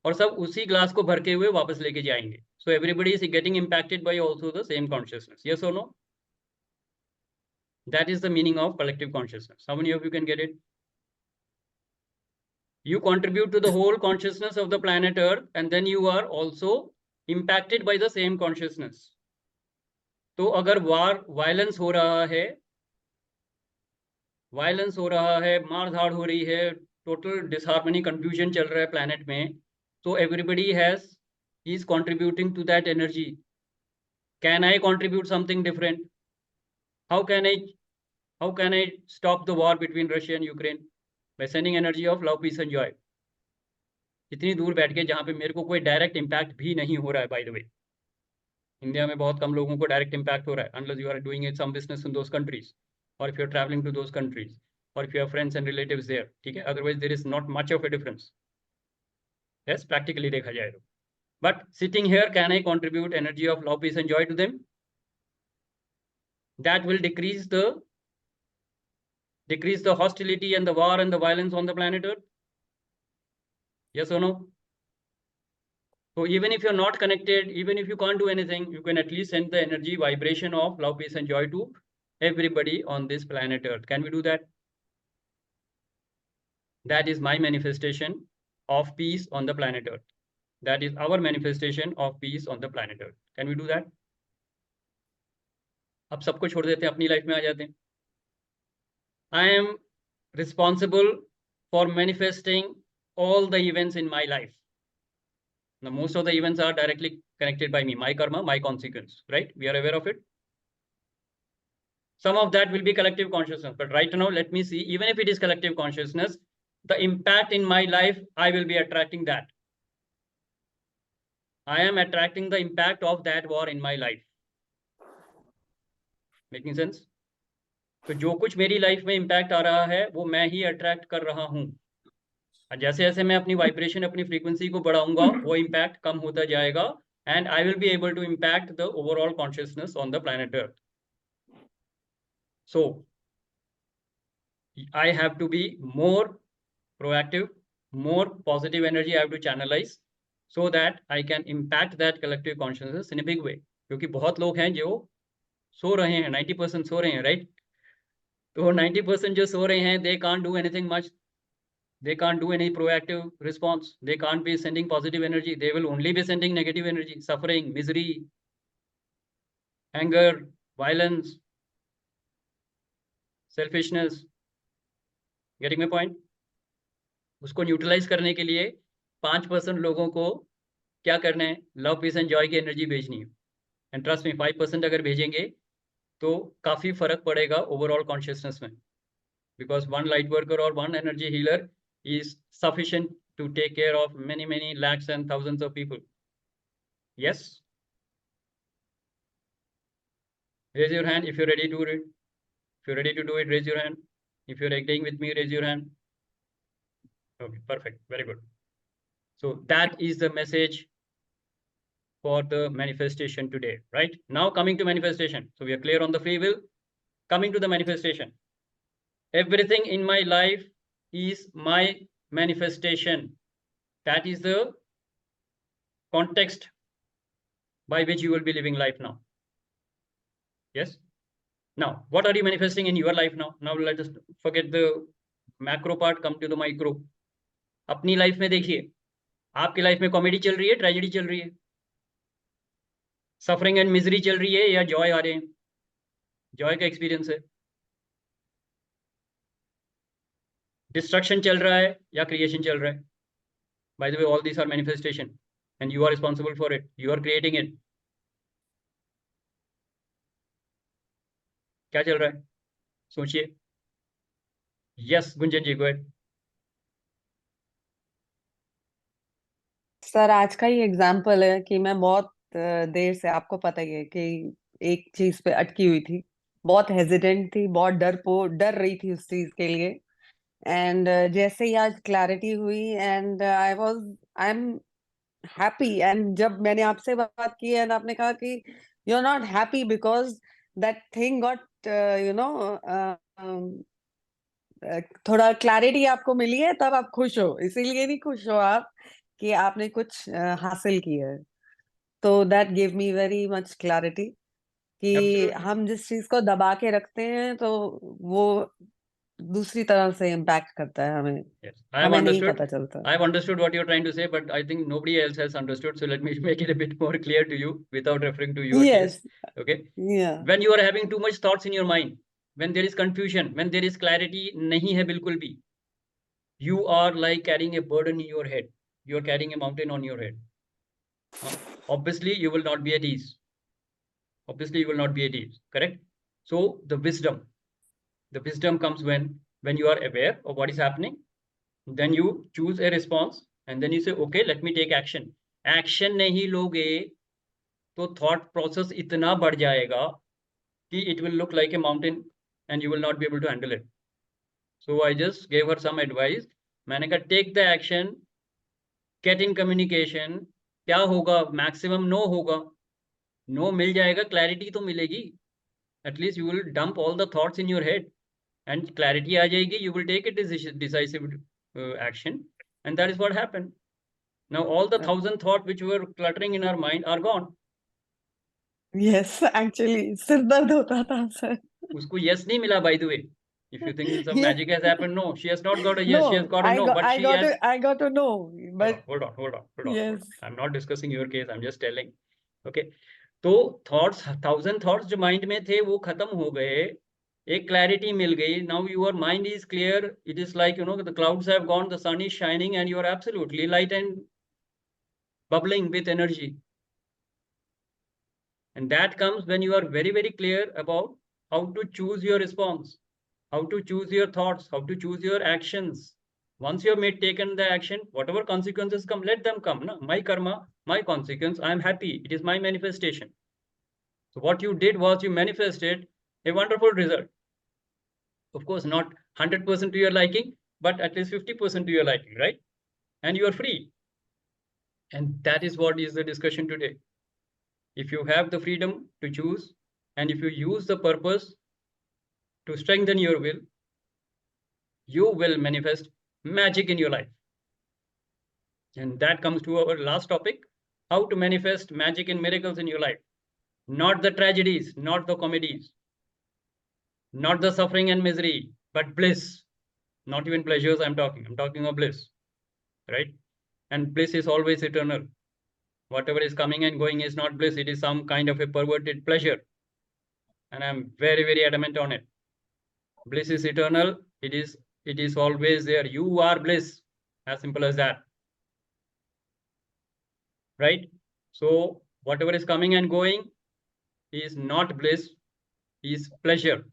और सब उसी ग्लास को भर के हुए वापस लेके जाएंगे. So everybody is getting impacted by also the same consciousness. Yes और no? That is the meaning of collective consciousness. How many of you can get it? You contribute to the whole consciousness of the planet Earth, and then you are also impacted by the same consciousness. तो अगर violence हो रहा है, मार धाड़ हो रही है, total disharmony, confusion चल रहा है प्लैनेट में, तो everybody is contributing to that energy. Can I contribute something different? How can I stop the war between Russia and Ukraine? By sending energy of love, peace and joy. इतनी दूर बैठ के जहाँ पे मेरे को कोई डायरेक्ट इम्पैक्ट भी नहीं हो रहा है. बाय द वे, इंडिया में बहुत कम लोगों को डायरेक्ट इम्पैक्ट हो रहा है, unless you are doing some business in those countries, or if you are traveling to those countries, or if you have friends and relatives there. ठीक है? Otherwise there is not much of a difference. Yes, practically देखा जाए तो. But sitting here, can I contribute energy of love, peace and joy to them? That will decrease the hostility and the war and the violence on the planet Earth. Yes or no? So even if you're not connected, even if you can't do anything, you can at least send the energy vibration of love, peace and joy to everybody on this planet Earth. Can we do that? That is my manifestation of peace on the planet Earth. That is our manifestation of peace on the planet Earth. Can we do that? अब सबको छोड़ देते हैं, अपनी life में आ जाते हैं. I am responsible for manifesting all the events in my life. Now, most of the events are directly connected by me, my karma, my consequence, right? We are aware of it. Some of that will be collective consciousness, but right now, let me see, even if it is collective consciousness, the impact in my life, I will be attracting that. I am attracting the impact of that war in my life. Making sense? तो जो कुछ मेरी life में impact आ रहा है वो मैं ही attract कर रहा हूँ. जैसे जैसे मैं अपनी वाइब्रेशन, अपनी फ्रीक्वेंसी को बढ़ाऊंगा, वो इम्पैक्ट कम होता जाएगा, and I will be able to impact the overall consciousness on the planet Earth. So I have to be more proactive, more positive energy I have to channelise, so that I can impact that collective consciousness in a big way. क्योंकि बहुत लोग हैं जो सो रहे हैं, 90% सो रहे हैं, right? तो 90% जो सो रहे हैं, they can't do anything much. They can't do any proactive response. They can't be sending positive energy. They will only be sending negative energy, suffering, misery, anger, violence, selfishness. Getting my point? उसको neutralise करने के लिए 5% लोगों को क्या करना है? Love, peace and Joy की एनर्जी भेजनी है. एंड ट्रस्ट मी, 5% अगर भेजेंगे तो काफी फर्क पड़ेगा ओवरऑल कॉन्शियसनेस में, बिकॉज वन लाइट वर्कर और one energy healer is sufficient to take care of many lakhs and thousands of people. Yes? Raise your hand if you're ready to do it. If you're ready to do it, raise your hand. If you're agreeing with me, raise your hand. Okay, perfect. Very good. So that is the message for the manifestation today, right? Now coming to manifestation. So we are clear on the free will. Coming to the manifestation. Everything in my life is my manifestation. That is the context by which you will be living life now. Yes. Now, what are you manifesting in your life now? Now let us forget the macro part, come to the micro. अपनी life में देखिए, आपकी life में comedy चल रही है, tragedy चल रही है, सफरिंग एंड मिजरी चल रही है, या जॉय आ रहे हैं? जॉय का एक्सपीरियंस है। डिस्ट्रक्शन चल रहा है या क्रिएशन चल रहा है? By the way, all these are manifestation and you are responsible for it, you are creating it. क्या चल रहा है? सोचिए। Yes Gunjan ji, go ahead. Sir, आज का ही एग्जाम्पल है कि मैं बहुत देर से, आपको पता ही है कि एक चीज पे अटकी हुई थी, बहुत हेजिडेंट थी, बहुत डर रही थी उस चीज के लिए। एंड जैसे ही आज क्लैरिटी हुई and I am happy. And जब मैंने आपसे बात की एंड आपने कहा कि you are not happy because that thing got you know थोड़ा क्लैरिटी आपको मिली है, तब आप खुश हो। इसीलिए नहीं खुश हो आप कि आपने कुछ हासिल किया है। तो that give me very much clarity कि Absolutely. हम जिस चीज को दबा के रखते हैं तो वो दूसरी तरह से इम्पैक्ट करता है हमें। Yes, I have हमें नहीं understood. पता चलता। I have understood what you're trying to say, but I think nobody else has understood. So let me make it a bit more clear to you without referring to your Yes. case. Okay. Yeah. When you are having too much thoughts in your mind, when there is confusion, when there is clarity नहीं है बिल्कुल भी, you are like carrying a burden in your head. You are carrying a mountain on your head. Obviously, you will not be at ease. Obviously, you will not be at ease. Correct? So the wisdom comes when you are aware of what is happening. Then you choose a response and then you say, okay, let me take action. Action नहीं लोगे तो thought process इतना बढ़ जाएगा कि it will look like a mountain and you will not be able to handle it. So I just gave her some advice. मैंने कहा take the action, get in communication. क्या होगा? Maximum no होगा. No मिल जाएगा, clarity तो मिलेगी. At least you will dump all the thoughts in your head and clarity आ जाएगी. You will take a decisive action. And that is what happened. Now all the 1,000 thoughts which were cluttering in our mind are gone. Yes, actually, सिर दर्द होता था sir. उसको yes नहीं मिला, by the way. If you think some Yes. magic has happened, no, she has not got a yes, she has got a no, but she has. I got to know, but Hold on. yes. I'm not discussing your case. I'm just telling. Okay. तो thoughts, 1,000 thoughts जो mind में थे वो खत्म हो गए, एक clarity मिल गई. Now your mind is clear. It is like, you know, the clouds have gone, the sun is shining, and you are absolutely light and bubbling with energy. And that comes when you are very, very clear about how to choose your response, how to choose your thoughts, how to choose your actions. Once you have taken the action, whatever consequences come, let them come. No? My karma, my consequence, I am happy. It is my manifestation. So what you did was you manifested a wonderful result. Of course, not 100% to your liking, but at least 50% to your liking, right? And you are free. And that is what is the discussion today. If you have the freedom to choose, and if you use the purpose to strengthen your will, you will manifest magic in your life. And that comes to our last topic, how to manifest magic and miracles in your life. Not the tragedies, not the comedies, not the suffering and misery, but bliss. Not even pleasures I'm talking of bliss, right? And bliss is always eternal. Whatever is coming and going is not bliss, it is some kind of a perverted pleasure. And I'm very, very adamant on it. Bliss is eternal. It is always there. You are bliss. As simple as that. Right? So whatever is coming and going is not bliss, is pleasure.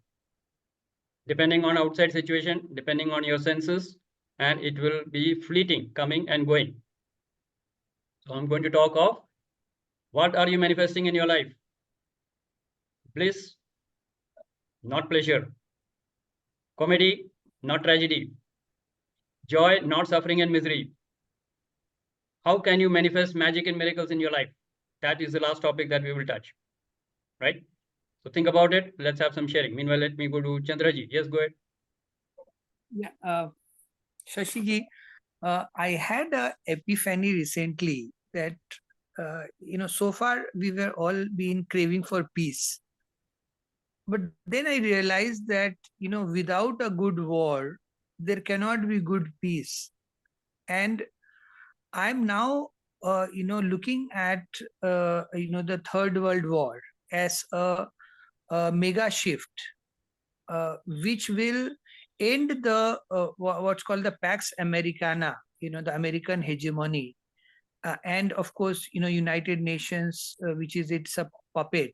Depending on outside situation, depending on your senses, and it will be fleeting, coming and going. So I'm going to talk of what are you manifesting in your life? Bliss, not pleasure. Comedy, not tragedy. Joy, not suffering and misery. How can you manifest magic and miracles in your life? That is the last topic that we will touch, right? So think about it. Let's have some sharing. Meanwhile, let me go to Chandraji. Yes, go ahead. Yeah, Shashi ji, I had a epiphany recently that so far we were all been craving for peace. But then I realized that, without a good war, there cannot be good peace. And I'm now, looking at, the Third World War as a mega shift, which will end the what's called the Pax Americana, the American hegemony, and of course, United Nations, which is its a puppet,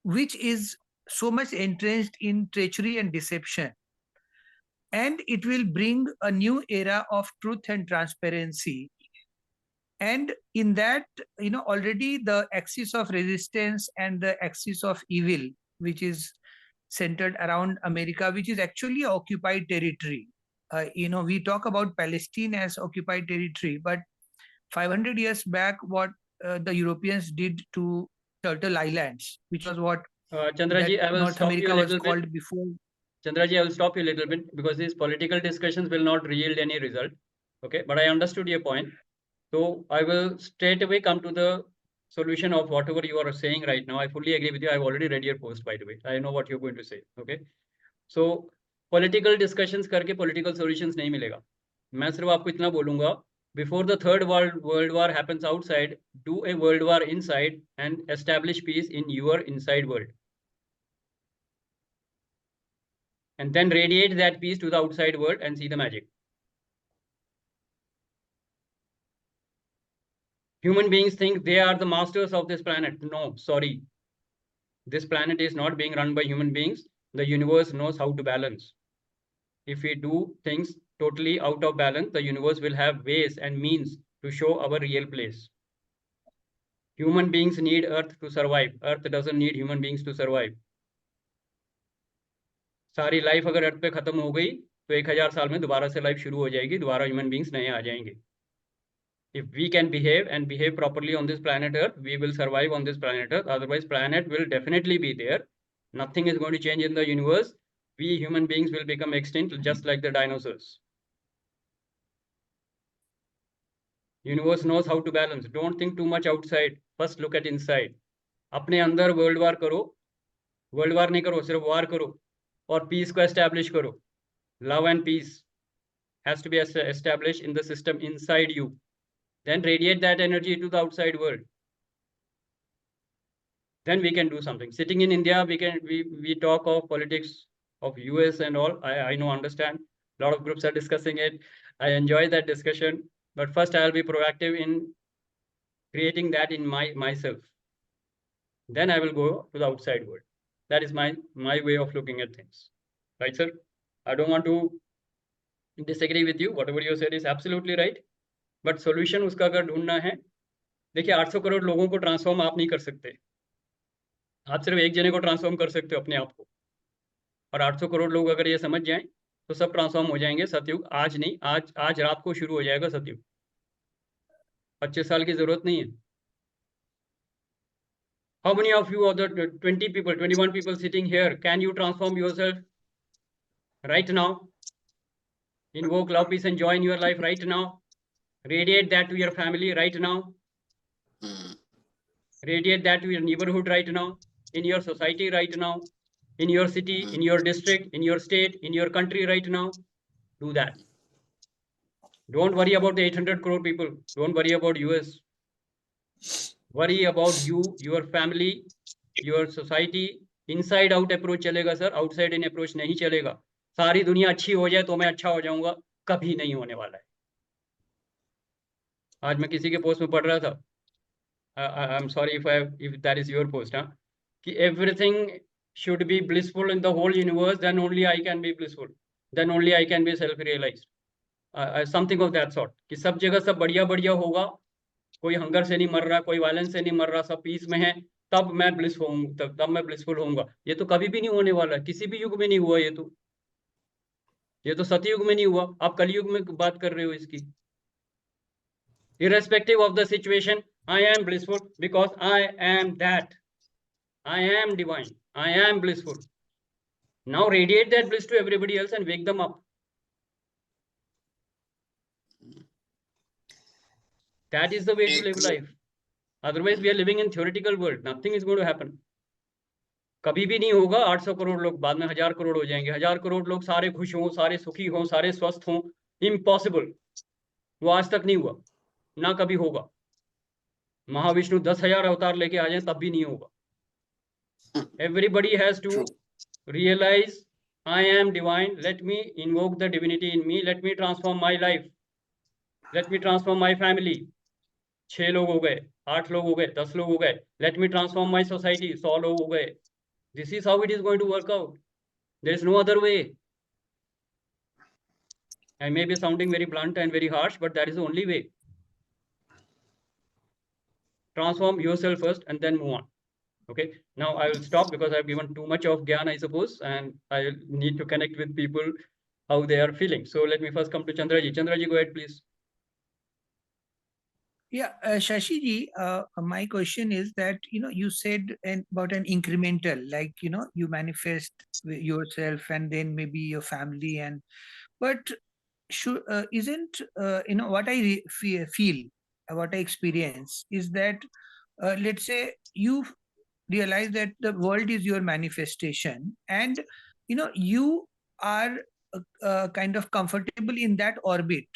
which is so much entrenched in treachery and deception. And it will bring a new era of truth and transparency. And in that, already the axis of resistance and the axis of evil, which is centered around America, which is actually occupied territory. We talk about Palestine as occupied territory, but 500 years back, what the Europeans did to Turtle Islands, which was what Chandraji, I will North stop you America a was little called bit. before. Chandraji, I will stop you a little bit because these political discussions will not yield any result. Okay, but I understood your point. So I will straight away come to the solution of whatever you are saying right now. I fully agree with you. I've already read your post, by the way. I know what you're going to say. Okay. So political discussions करके political solutions नहीं मिलेगा. मैं सिर्फ आपको इतना बोलूँगा. Before the third world war happens outside, do a world war inside and establish peace in your inside world. And then radiate that peace to the outside world and see the magic. Human beings think they are the masters of this planet. No, sorry. This planet is not being run by human beings. The universe knows how to balance. If we do things totally out of balance, the universe will have ways and means to show our real place. Human beings need Earth to survive. Earth doesn't need human beings to survive. सारी life अगर अर्थ पे खत्म हो गई तो 1000 साल में दोबारा से लाइफ शुरू हो जाएगी, दोबारा ह्यूमन बींग्स नए आ जाएंगे. If we can behave and behave properly on this planet Earth, we will survive on this planet Earth. Otherwise, planet will definitely be there. Nothing is going to change in the universe. We human beings will become extinct just like the dinosaurs. Universe knows how to balance. Don't think too much outside. First look at inside. अपने अंदर world war करो. World war नहीं करो, सिर्फ वार करो और piece को establish करो. Love and peace has to be established in the system inside you. Then radiate that energy to the outside world. Then we can do something. Sitting in India, we talk of politics of US and all. I know, understand. A lot of groups are discussing it. I enjoy that discussion. But first, I'll be proactive in creating that in myself. Then I will go to the outside world. That is my way of looking at things. Right, sir? I don't want to disagree with you. Whatever you said is absolutely right. But solution उसका अगर ढूंढना है, देखिए 800 करोड़ लोगों को transform आप नहीं कर सकते. आप सिर्फ एक जने को ट्रांसफॉर्म कर सकते हो, अपने आप को. और 800 करोड़ लोग अगर ये समझ जाएं तो सब ट्रांसफॉर्म हो जाएंगे. सतयुग आज नहीं, आज रात को शुरू हो जाएगा सतयुग. 25 साल की जरूरत नहीं है. How many of you, or the 20 people, 21 people sitting here, can you transform yourself right now? Invoke love, peace and joy in your life right now. Radiate that to your family right now. Radiate that to your neighborhood right now, in your society right now, in your city, in your district, in your state, in your country right now. Do that. Don't worry about the 800 crore people. Don't worry about US. Worry about you, your family, your society. Inside out approach चलेगा sir, outside in approach नहीं चलेगा. सारी दुनिया अच्छी हो जाए तो मैं अच्छा हो जाऊंगा, कभी नहीं होने वाला है. आज मैं किसी के पोस्ट में पढ़ रहा था. I'm sorry if that is your post, huh? कि everything should be blissful in the whole universe, then only I can be blissful, then only I can be self-realized. Something of that sort. कि सब जगह सब बढ़िया बढ़िया होगा, कोई hunger से नहीं मर रहा, कोई वायलेंस से नहीं मर रहा, सब पीस में है, तब मैं ब्लिस होऊंगा, तब मैं ब्लिसफुल होऊंगा. ये तो कभी भी नहीं होने वाला, किसी भी युग में नहीं हुआ. ये तो सतयुग में नहीं हुआ. आप कलयुग में बात कर रहे हो इसकी. Irrespective of the situation, I am blissful because I am that. I am divine. I am blissful. Now radiate that bliss to everybody else and wake them up. That is the way to live life. Otherwise, we are living in theoretical world. Nothing is going to happen. कभी भी नहीं होगा 800 करोड़ लोग बाद में 1000 करोड़ हो जाएंगे, 1000 करोड़ लोग सारे खुश हों, सारे सुखी हों, सारे स्वस्थ हों. इम्पॉसिबल. वो आज तक नहीं हुआ, ना कभी होगा. महाविष्णु 10,000 अवतार लेके आ जाए तब भी नहीं होगा. Everybody has to realize I am divine. Let me invoke the divinity in me. Let me transform my life. Let me transform my family. 6 लोग हो गए, 8 लोग हो गए, 10 लोग हो गए. Let me transform my society. 100 लोग हो गए. This is how it is going to work out. There is no other way. I may be sounding very blunt and very harsh, but that is the only way. Transform yourself first and then move on. Okay, now I will stop because I've given too much of Gyan, I suppose, and I need to connect with people how they are feeling. So let me first come to Chandraji. Chandraji, go ahead, please. Yeah, Shashi ji, my question is that, you said about an incremental, like, you manifest yourself and then maybe your family, but isn't, what I feel, what I experience is that, let's say you realize that the world is your manifestation, and you are kind of comfortable in that orbit.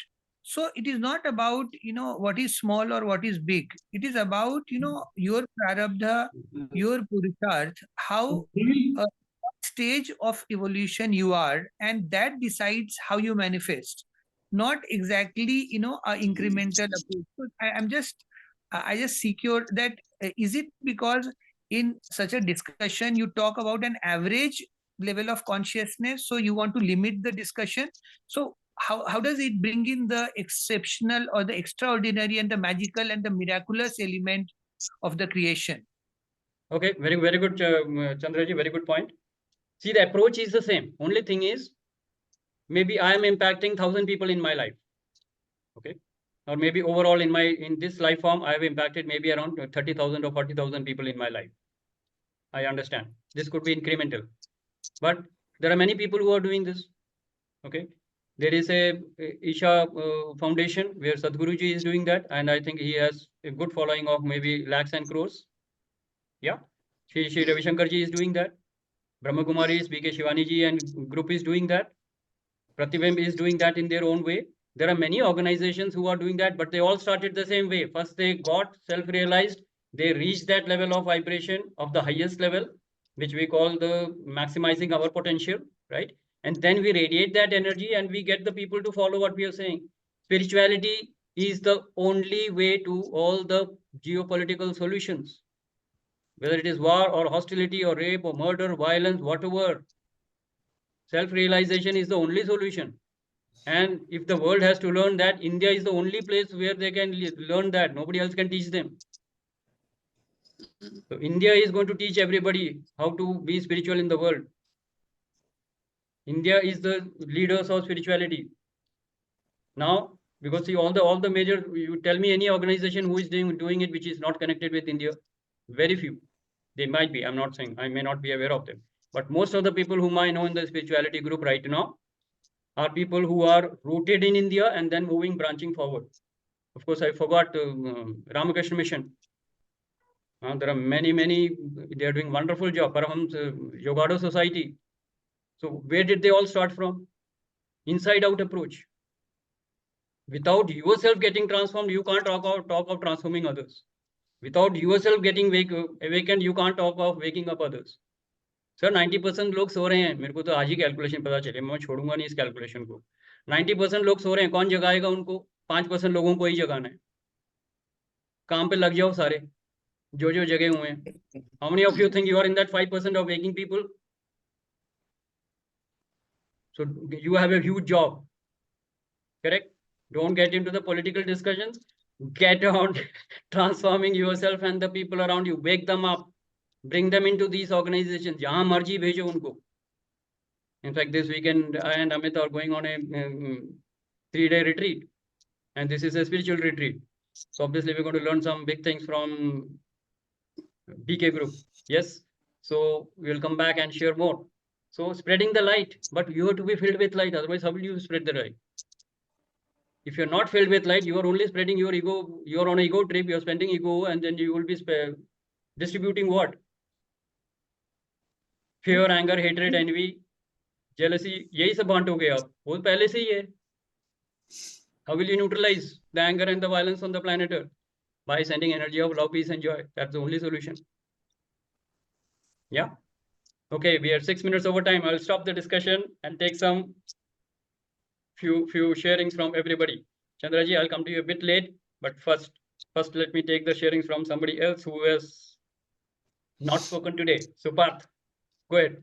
So it is not about what is small or what is big. It is about your prarabdha, your purusharth, how what stage of evolution you are, and that decides how you manifest, not exactly a incremental approach. So I just secure that. Is it because in such a discussion you talk about an average level of consciousness, so you want to limit the discussion? So how does it bring in the exceptional or the extraordinary and the magical and the miraculous element of the creation? Okay, very good, Chandraji, very good point. See, the approach is the same. Only thing is, maybe I am impacting 1,000 people in my life. Okay, or maybe overall in this life form, I have impacted maybe around 30,000 or 40,000 people in my life. I understand. This could be incremental, but there are many people who are doing this. Okay, there is a Isha Foundation where Sadhguruji is doing that, and I think he has a good following of maybe lakhs and crores. Yeah, Shri Ravi Shankar ji is doing that. Brahma Kumaris, B.K. Shivani ji and group is doing that. Pratibimb is doing that in their own way. There are many organizations who are doing that, but they all started the same way. First, they got self-realized. They reached that level of vibration of the highest level, which we call the maximizing our potential, right? And then we radiate that energy and we get the people to follow what we are saying. Spirituality is the only way to all the geopolitical solutions, whether it is war or hostility or rape or murder, violence, whatever. Self-realization is the only solution. And if the world has to learn that, India is the only place where they can learn that. Nobody else can teach them. So India is going to teach everybody how to be spiritual in the world. India is the leaders of spirituality. Now, because see all the major, you tell me any organization who is doing it which is not connected with India, very few. They might be, I'm not saying, I may not be aware of them. But most of the people whom I know in the spirituality group right now are people who are rooted in India and then branching forward. Of course, I forgot Ramakrishna Mission. There are many, they are doing wonderful job. Parahams Yogado Society. So where did they all start from? Inside out approach. Without yourself getting transformed, you can't talk of transforming others. Without yourself getting awakened, you can't talk of waking up others. Sir 90% लोग सो रहे हैं. मेरे को तो आज ही calculation पता चले, मैं छोड़ूंगा नहीं इस कैलकुलेशन को. 90% लोग सो रहे हैं. कौन जगाएगा उनको? 5% लोगों को ही जगाना है. काम पे लग जाओ सारे जो जगे हुए हैं. How many of you think you are in that 5% of waking people? So you have a huge job. Correct? Don't get into the political discussions. Get on transforming yourself and the people around you. Wake them up. Bring them into these organizations. Jahan marji bhejo unko. In fact, this weekend I and Amit are going on a 3-day retreat, and this is a spiritual retreat. So obviously we're going to learn some big things from BK group. Yes. So we'll come back and share more. So spreading the light, but you have to be filled with light. Otherwise, how will you spread the light? If you're not filled with light, you are only spreading your ego. You're on an ego trip, you're spending ego, and then you will be distributing what? Fear, anger, hatred, envy, jealousy. यही सब बांटोगे आप, वो पहले से ही है. How will you neutralize the anger and the violence on the planet Earth? By sending energy of love, peace, and joy. That's the only solution. Yeah. Okay, we are 6 minutes over time. I'll stop the discussion and take some few sharings from everybody. Chandraji, I'll come to you a bit late, but first let me take the sharings from somebody else who has not spoken today. So Parth, go ahead.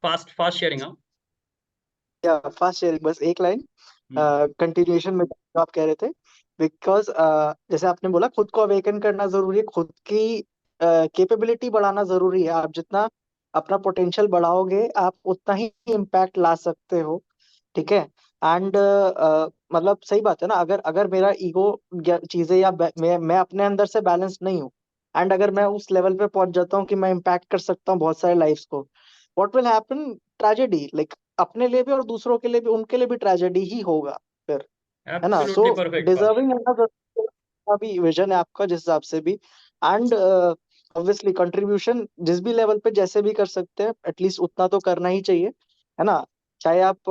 Fast sharing, huh? या fast sharing, बस एक line continuation में जो आप कह रहे थे, because जैसे आपने बोला खुद को अवेकन करना जरूरी है, खुद की कैपेबिलिटी बढ़ाना जरूरी है. आप जितना अपना पोटेंशियल बढ़ाओगे आप उतना ही इम्पैक्ट ला सकते हो. ठीक है. एंड मतलब सही बात है ना, अगर मेरा ईगो चीजें या मैं अपने अंदर से बैलेंस नहीं हूँ, एंड अगर मैं उस लेवल पे पहुंच जाता हूँ कि मैं इम्पैक्ट कर सकता हूँ बहुत सारे लाइफ्स को, what will happen? Tragedy. Like अपने लिए भी और दूसरों के लिए भी, उनके लिए भी ट्रेजेडी ही होगा फिर, है ना. सो डिजर्विंग होना भी विजन है आपका जिस हिसाब से भी. एंड ऑब्वियसली कंट्रीब्यूशन जिस भी लेवल पे जैसे भी कर सकते हैं, एटलीस्ट उतना तो करना ही चाहिए, है ना. चाहे आप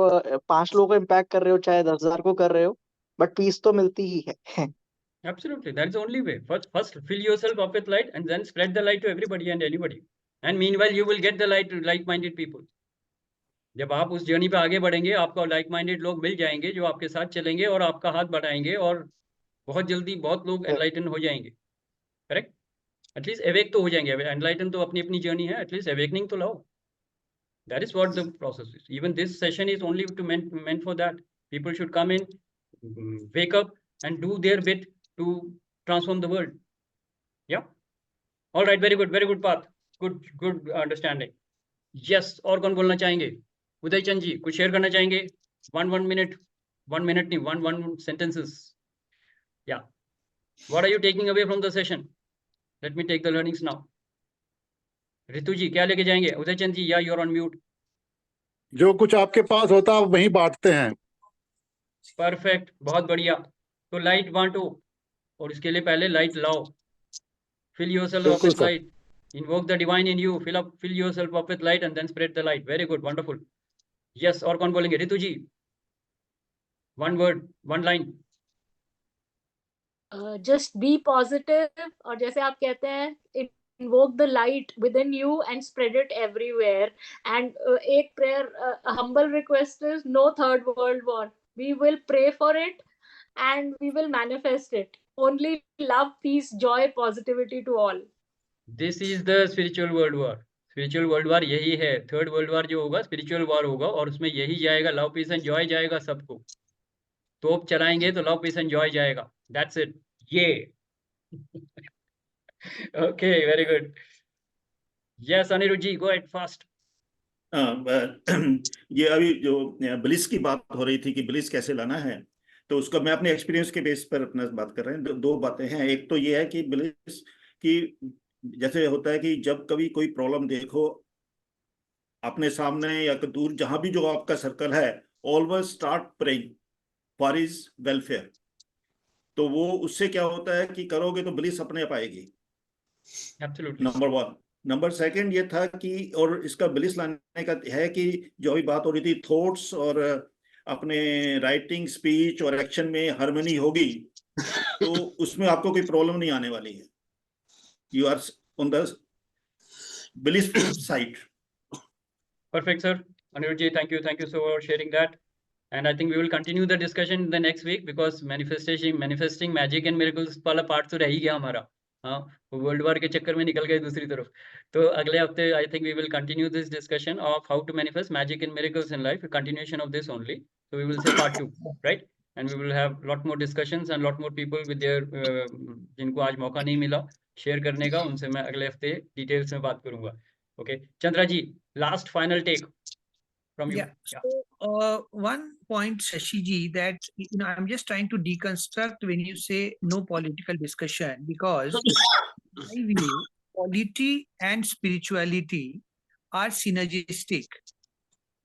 5 लोगों को इम्पैक्ट कर रहे हो, चाहे 10,000 को कर रहे हो, बट पीस तो मिलती ही है. Absolutely, that's the only way. First fill yourself up with light and then spread the light to everybody and anybody. And meanwhile, you will get the light to like-minded people. जब आप उस journey पे आगे बढ़ेंगे, आपको like minded लोग मिल जाएंगे जो आपके साथ चलेंगे और आपका हाथ बढ़ाएंगे, और बहुत जल्दी बहुत लोग एनलाइटन हो जाएंगे. करेक्ट. एटलीस्ट अवेक तो हो जाएंगे. एनलाइटन तो अपनी अपनी जर्नी है, एटलीस्ट अवेकनिंग तो लाओ. That is what the process is. Even this session is only meant for that. People should come in, wake up, and do their bit to transform the world. Yeah. All right. Very good path. Good understanding. Yes. और कौन बोलना चाहेंगे? उदय चंद जी कुछ share करना चाहेंगे? 1 minute नहीं, one sentences. Yeah. What are you taking away from the session? Let me take the learnings now. Ritu जी क्या लेके जाएंगे? उदय चंद जी, या you're on mute. जो कुछ आपके पास होता है वही बांटते हैं. परफेक्ट, बहुत बढ़िया. तो लाइट बांटो, और इसके लिए पहले लाइट लाओ. Fill yourself up with light. Invoke the divine in you. Fill yourself up with light and then spread the light. Very good, wonderful. Yes. और कौन बोलेंगे? रितु जी, 1 word, 1 line. Just be positive, और जैसे आप कहते हैं, invoke the light within you and spread it everywhere. And एक prayer, a humble request is no third world war. We will pray for it and we will manifest it. Only love, peace, joy, positivity to all. This is the spiritual world war. Spiritual world war यही है. Third world war जो होगा spiritual वार होगा, और उसमें यही जाएगा, love peace and joy जाएगा सबको. तोप चलाएंगे तो लव पीस एंड जॉय जाएगा. That's it. ये okay, very good. Yes Anirudh ji, go ahead fast. ये अभी जो ब्लिस की बात हो रही थी कि ब्लिस कैसे लाना है, तो उसका मैं अपने एक्सपीरियंस के बेस पर अपना बात कर रहे हैं. दो बातें हैं. एक तो ये है कि ब्लिस की जैसे होता है कि जब कभी कोई प्रॉब्लम देखो अपने सामने या दूर, जहां भी जो आपका सर्कल है, always start praying for his welfare. तो वो उससे क्या होता है कि करोगे तो ब्लिस अपने आप आएगी. नंबर 1. नंबर 2 ये था कि, और इसका ब्लिस लाने का है कि जो अभी बात हो रही थी, थॉट्स और अपने राइटिंग, स्पीच और एक्शन में हार्मनी होगी तो उसमें आपको कोई प्रॉब्लम नहीं आने वाली है. You are on the blissful side. Perfect, sir. Anirudh ji, thank you so for sharing that. And I think we will continue the discussion in the next week, because manifesting magic and miracles वाला part तो रह ही गया हमारा. हाँ, world war के चक्कर में निकल गए दूसरी तरफ. तो अगले हफ्ते I think we will continue this discussion of how to manifest magic and miracles in life. Continuation of this only. So we will say part 2, right? And we will have lot more discussions and lot more people with their जिनको आज मौका नहीं मिला share करने का, उनसे मैं अगले हफ्ते डिटेल्स में बात करूंगा. Okay, Chandra ji, last final take from you. Yeah. So one point, Shashi ji, that I'm just trying to deconstruct when you say no political discussion, because in my view, polity and spirituality are synergistic.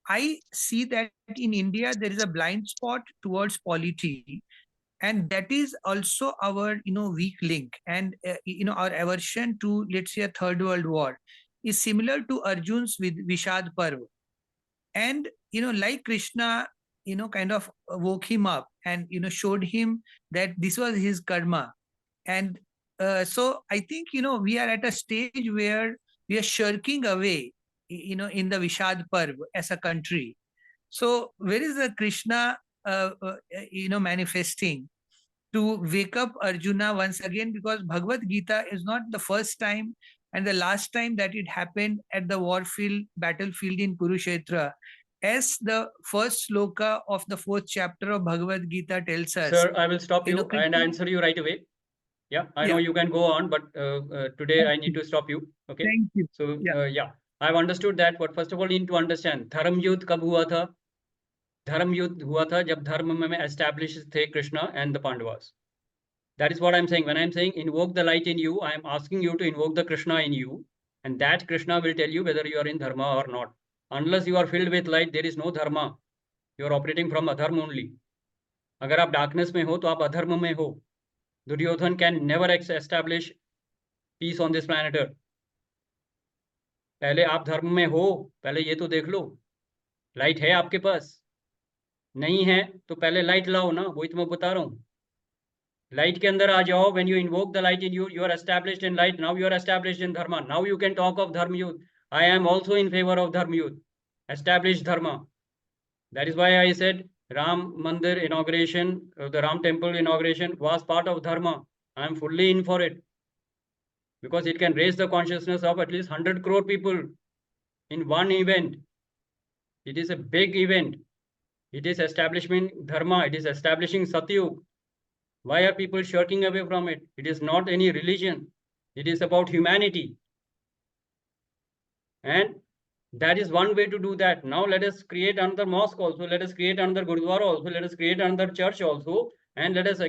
I see that in India there is a blind spot towards polity, and that is also our weak link. And our aversion to, let's say, a third world war is similar to Arjun's with Vishad Parv. And like Krishna kind of woke him up and showed him that this was his karma. And so I think we are at a stage where we are shirking away in the Vishad Parv as a country. So where is the Krishna manifesting to wake up Arjuna once again? Because Bhagavad Gita is not the first time and the last time that it happened at the battlefield in Kurukshetra. As the first sloka of the 4th chapter of Bhagavad Gita tells us. Sir, I will stop you and answer you right away. Yeah, I know you can go on, but today I need to stop you. Okay. Thank you. So I've understood that. But first of all, you need to understand धर्म युद्ध कब हुआ था? धर्म युद्ध हुआ था जब धर्म में established थे Krishna and the Pandavas. That is what I'm saying. When I'm saying invoke the light in you, I am asking you to invoke the Krishna in you, and that Krishna will tell you whether you are in dharma or not. Unless you are filled with light, there is no dharma. You are operating from adharma only. अगर आप darkness में हो तो आप अधर्म में हो. Duryodhan can never establish peace on this planet Earth. पहले आप धर्म में हो, पहले ये तो देख लो. लाइट है आपके पास? नहीं है तो पहले लाइट लाओ ना, वही तो मैं बता रहा हूँ. लाइट के अंदर आ जाओ. When you invoke the light in you, you are established in light. Now you are established in dharma. Now you can talk of dharma yuddha. I am also in favor of dharma yuddha. Establish dharma. That is why I said Ram Mandir inauguration, the Ram temple inauguration was part of dharma. I am fully in for it. Because it can raise the consciousness of at least 100 crore people in one event. It is a big event. It is establishing dharma. It is establishing Satyug. Why are people shirking away from it? It is not any religion. It is about humanity. And that is one way to do that. Now let us create another mosque also. Let us create another Gurudwara also. Let us create another church also. And let us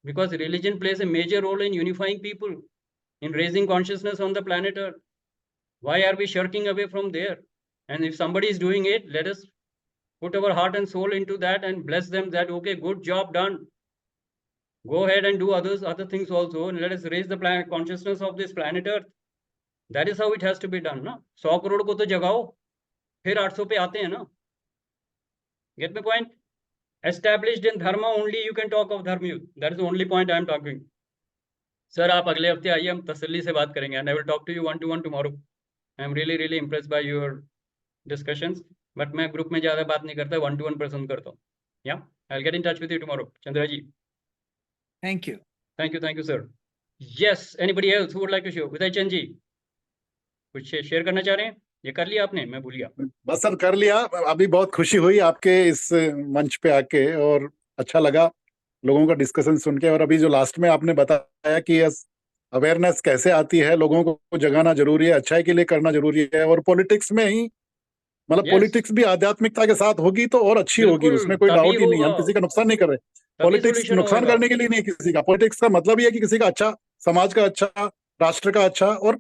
because religion plays a major role in unifying people, in raising consciousness on the planet Earth. Why are we shirking away from there? And if somebody is doing it, let us put our heart and soul into that and bless them that, okay, good job done. Go ahead and do other things also, and let us raise the consciousness of this planet Earth. That is how it has to be done, ना? 100 करोड़ को तो जगाओ, फिर 800 पे आते हैं ना? Get my point? Established in dharma only you can talk of dharma yuddha. That is the only point I am talking. Sir, आप अगले हफ्ते आइए, हम तसल्ली से बात करेंगे. And I will talk to you one-to-one tomorrow. I am really impressed by your discussions. But मैं ग्रुप में ज़्यादा बात नहीं करता, one-to-one पसंद करता हूँ. Yeah, I'll get in touch with you tomorrow. Chandra ji. Thank you. Thank you, sir. Yes, anybody else who would like to show? Vidai Chand ji, कुछ शेयर करना चाह रहे हैं? ये कर लिया आपने? मैं भूल गया. बस सर कर लिया. अभी बहुत खुशी हुई आपके इस मंच पे आके और अच्छा लगा लोगों का डिस्कशन सुन के. और अभी जो लास्ट में आपने बताया कि अवेयरनेस कैसे आती है, लोगों को जगाना जरूरी है, अच्छाई के लिए करना जरूरी है. और पॉलिटिक्स में ही मतलब पॉलिटिक्स भी आध्यात्मिकता के साथ होगी तो और अच्छी होगी, उसमें कोई डाउट ही नहीं. हम किसी का नुकसान नहीं कर रहे. पॉलिटिक्स नुकसान करने के लिए नहीं किसी का. पॉलिटिक्स का मतलब ही है कि किसी का अच्छा, समाज का अच्छा, राष्ट्र का अच्छा और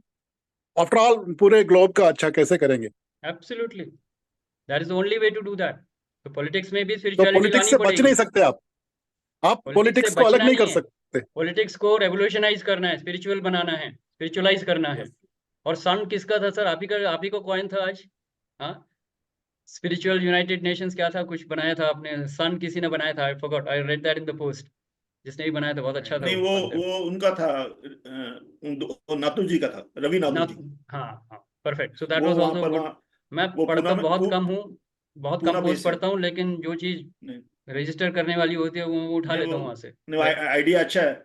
आफ्टर ऑल पूरे ग्लोब का अच्छा कैसे करेंगे. Absolutely. That is the only way to do that. तो पॉलिटिक्स में भी तो स्पिरिचुअलिटी पॉलिटिक्स लानी से बच नहीं सकते आप पॉलिटिक्स को अलग नहीं कर सकते. पॉलिटिक्स को रेवोल्यूशनाइज करना है, स्पिरिचुअल बनाना है, स्पिरिचुअलाइज करना है. और सन किसका था सर? आप ही को कॉइन था आज. हाँ, स्पिरिचुअल यूनाइटेड नेशंस क्या था, कुछ बनाया था आपने. सन किसी ने बनाया था. I forgot. I read that in the post. जिसने भी बनाया था बहुत अच्छा था. नहीं, वो उनका था, नातू जी का था, रवि नातू जी. हाँ, perfect. So that was also. मैं पढ़ता बहुत कम हूँ, बहुत कम पोस्ट पढ़ता हूँ, लेकिन जो चीज रजिस्टर करने वाली होती है वो उठा लेता हूँ वहां से. आइडिया अच्छा है.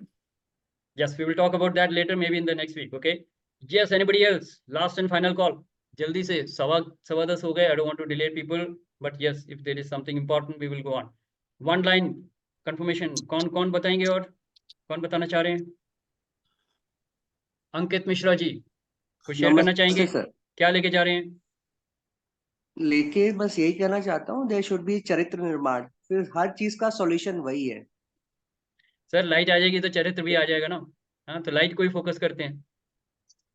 Yes, we will talk about that later, maybe in the next week. Okay. Yes, anybody else? Last and final call. जल्दी से 10:15 हो गए. I don't want to delay people, but yes, if there is something important, we will go on. One line confirmation. कौन बताएंगे और कौन बताना चाह रहे हैं? अंकित मिश्रा जी, कुछ शेयर करना चाहेंगे? क्या लेके जा रहे हैं? लेके बस यही कहना चाहता हूँ, देयर शुड बी चरित्र निर्माण. फिर हर चीज का सॉल्यूशन वही है. सर लाइट आ जाएगी तो चरित्र भी आ जाएगा ना. हाँ, तो लाइट को ही फोकस करते हैं.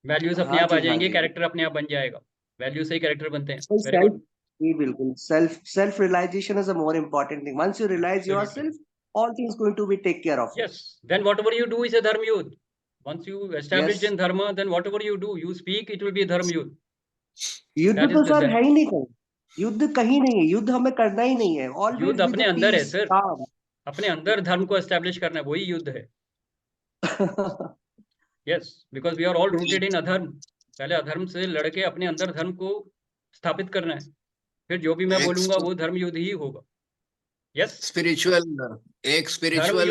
वैल्यूज अपने आप आ जाएंगे, कैरेक्टर अपने आप बन जाएगा. वैल्यू से ही कैरेक्टर बनते हैं. Very good. बिल्कुल. Self realisation is a more important thing. Once you realise yourself, all things going to be take care of. Yes. Then whatever you do is a dharma yudh. Once you established Yes. in dharma, then whatever you do, you speak, it will be dharma yudh. युद्ध That तो is the sir है ही नहीं कहीं, युद्ध कहीं नहीं है, युद्ध हमें करना ही नहीं है. युद्ध Always अपने with the अंदर है peace, सर. calm. अपने अंदर धर्म को एस्टेब्लिश करना है, वही युद्ध है. Yes, because we are all rooted in अधर्म. पहले अधर्म से लड़के अपने अंदर धर्म को स्थापित करना है. फिर जो भी मैं बोलूंगा वो धर्म युद्ध ही होगा. Yes. स्पिरिचुअल एक स्पिरिचुअल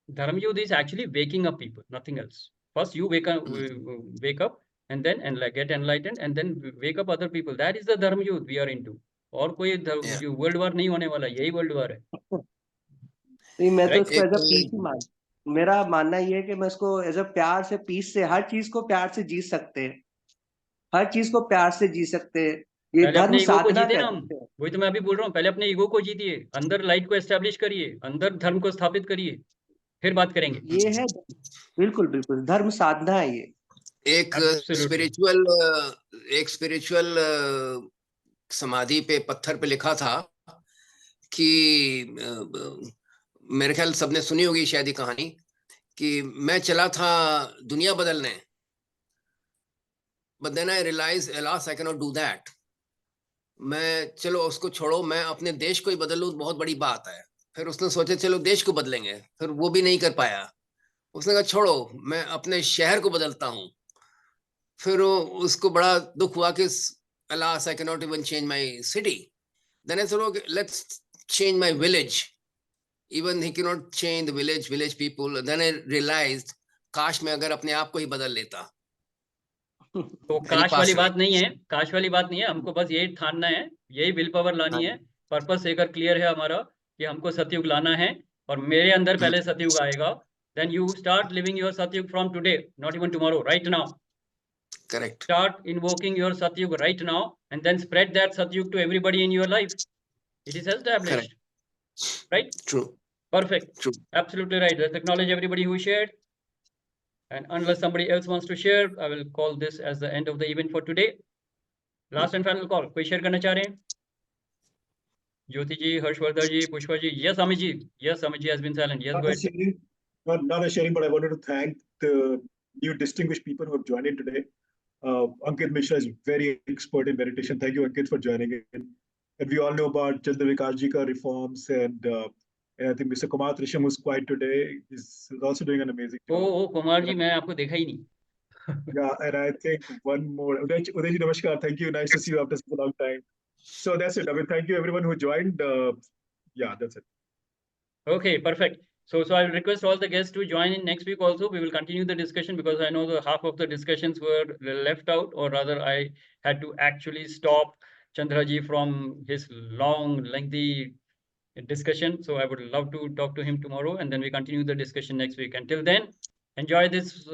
धर्म युद्ध is actually waking up people, nothing else. First you wake up and then get enlightened and then wake up other people. That is the dharma yuddh we are into. और कोई world war नहीं होने वाला, यही world war है. नहीं, मैं तो इसको एज अ पीस ही मान, मेरा मानना ये है कि मैं इसको एज अ प्यार से, पीस से, हर चीज को प्यार से जी सकते हैं, हर चीज को प्यार से जी सकते हैं. ये पहले धर्म अपने ईगो को साधना जीते ना कहते हम. हैं. वही तो मैं अभी बोल रहा हूँ, पहले अपने ईगो को जीतिए, अंदर लाइट को एस्टेब्लिश करिए, अंदर धर्म को स्थापित करिए, फिर बात करेंगे. ये है बिल्कुल बिल्कुल धर्म साधना है ये. एक स्पिरिचुअल समाधि पे पत्थर पे लिखा था कि मेरे ख्याल सबने सुनी होगी शायद ये कहानी, कि मैं चला था दुनिया बदलने, but then I realized alas I cannot do that. मैं चलो उसको छोड़ो, मैं अपने देश को ही बदल लूं, बहुत बड़ी बात है. फिर उसने सोचा चलो देश को बदलेंगे, फिर वो भी नहीं कर पाया. उसने कहा छोड़ो मैं अपने शहर को बदलता हूं. फिर उसको बड़ा दुख हुआ कि alas I cannot even change my city. Then I said okay, let's change my village. Even he cannot change the village people. And then I realized काश मैं अगर अपने आप को ही बदल लेता. तो काश वाली बात नहीं है, काश वाली बात नहीं है. हमको बस यही ठानना है, यही विल पावर लानी है. पर्पस एक क्लियर है हमारा कि हमको सतयुग लाना है, और मेरे अंदर पहले सतयुग आएगा. Then you start living your satyug from today, not even tomorrow, right now. Correct. Start invoking your satyug right now, and then spread that satyug to everybody in your life. It is established. Correct. Right? True. Perfect. True. Absolutely right. Let's acknowledge everybody who shared. And unless somebody else wants to share, I will call this as the end of the event for today. Last and final call. कोई share करना चाह रहे हैं? ज्योति जी, हर्षवर्धन जी, Pushpa ji. Yes, Amit ji. Yes, Amit ji has been silent. Yes, go ahead. Not a sharing, but I wanted to thank the new distinguished people who have joined in today. Ankit Mishra is very expert in meditation. Thank you, Ankit, for joining in. And we all know about Chandra Vikas ji ka reforms, and I think Mr. Kumar Trisham, who's quiet today, is also doing an amazing job. Oh, Kumar ji, मैं आपको देखा ही नहीं. Yeah, and I think one more. Uday ji, namaskar. Thank you. Nice to see you after such a long time. So that's it. I mean, thank you everyone who joined. Yeah, that's it. Okay, perfect. So I will request all the guests to join in next week also. We will continue the discussion because I know the half of the discussions were left out, or rather I had to actually stop Chandraji from his long, lengthy discussion. So I would love to talk to him tomorrow, and then we continue the discussion next week. Until then, enjoy this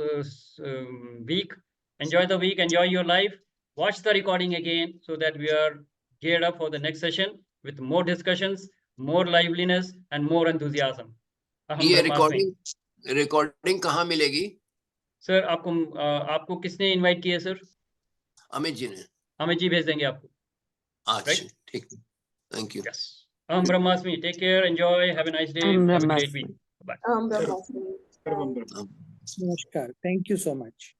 week. Enjoy the week. Enjoy your life. Watch the recording again so that we are geared up for the next session with more discussions, more liveliness, and more enthusiasm. ये recording कहाँ मिलेगी? Sir आपको किसने invite किया sir? Amit ji ने. अमित जी भेज देंगे आपको. अच्छा, ठीक. Thank you. Yes. Aham Brahmasmi. Take care. Enjoy. Have a nice day. Have a great week. Bye. Aham Brahmasmi. Namaskar. Thank you so much.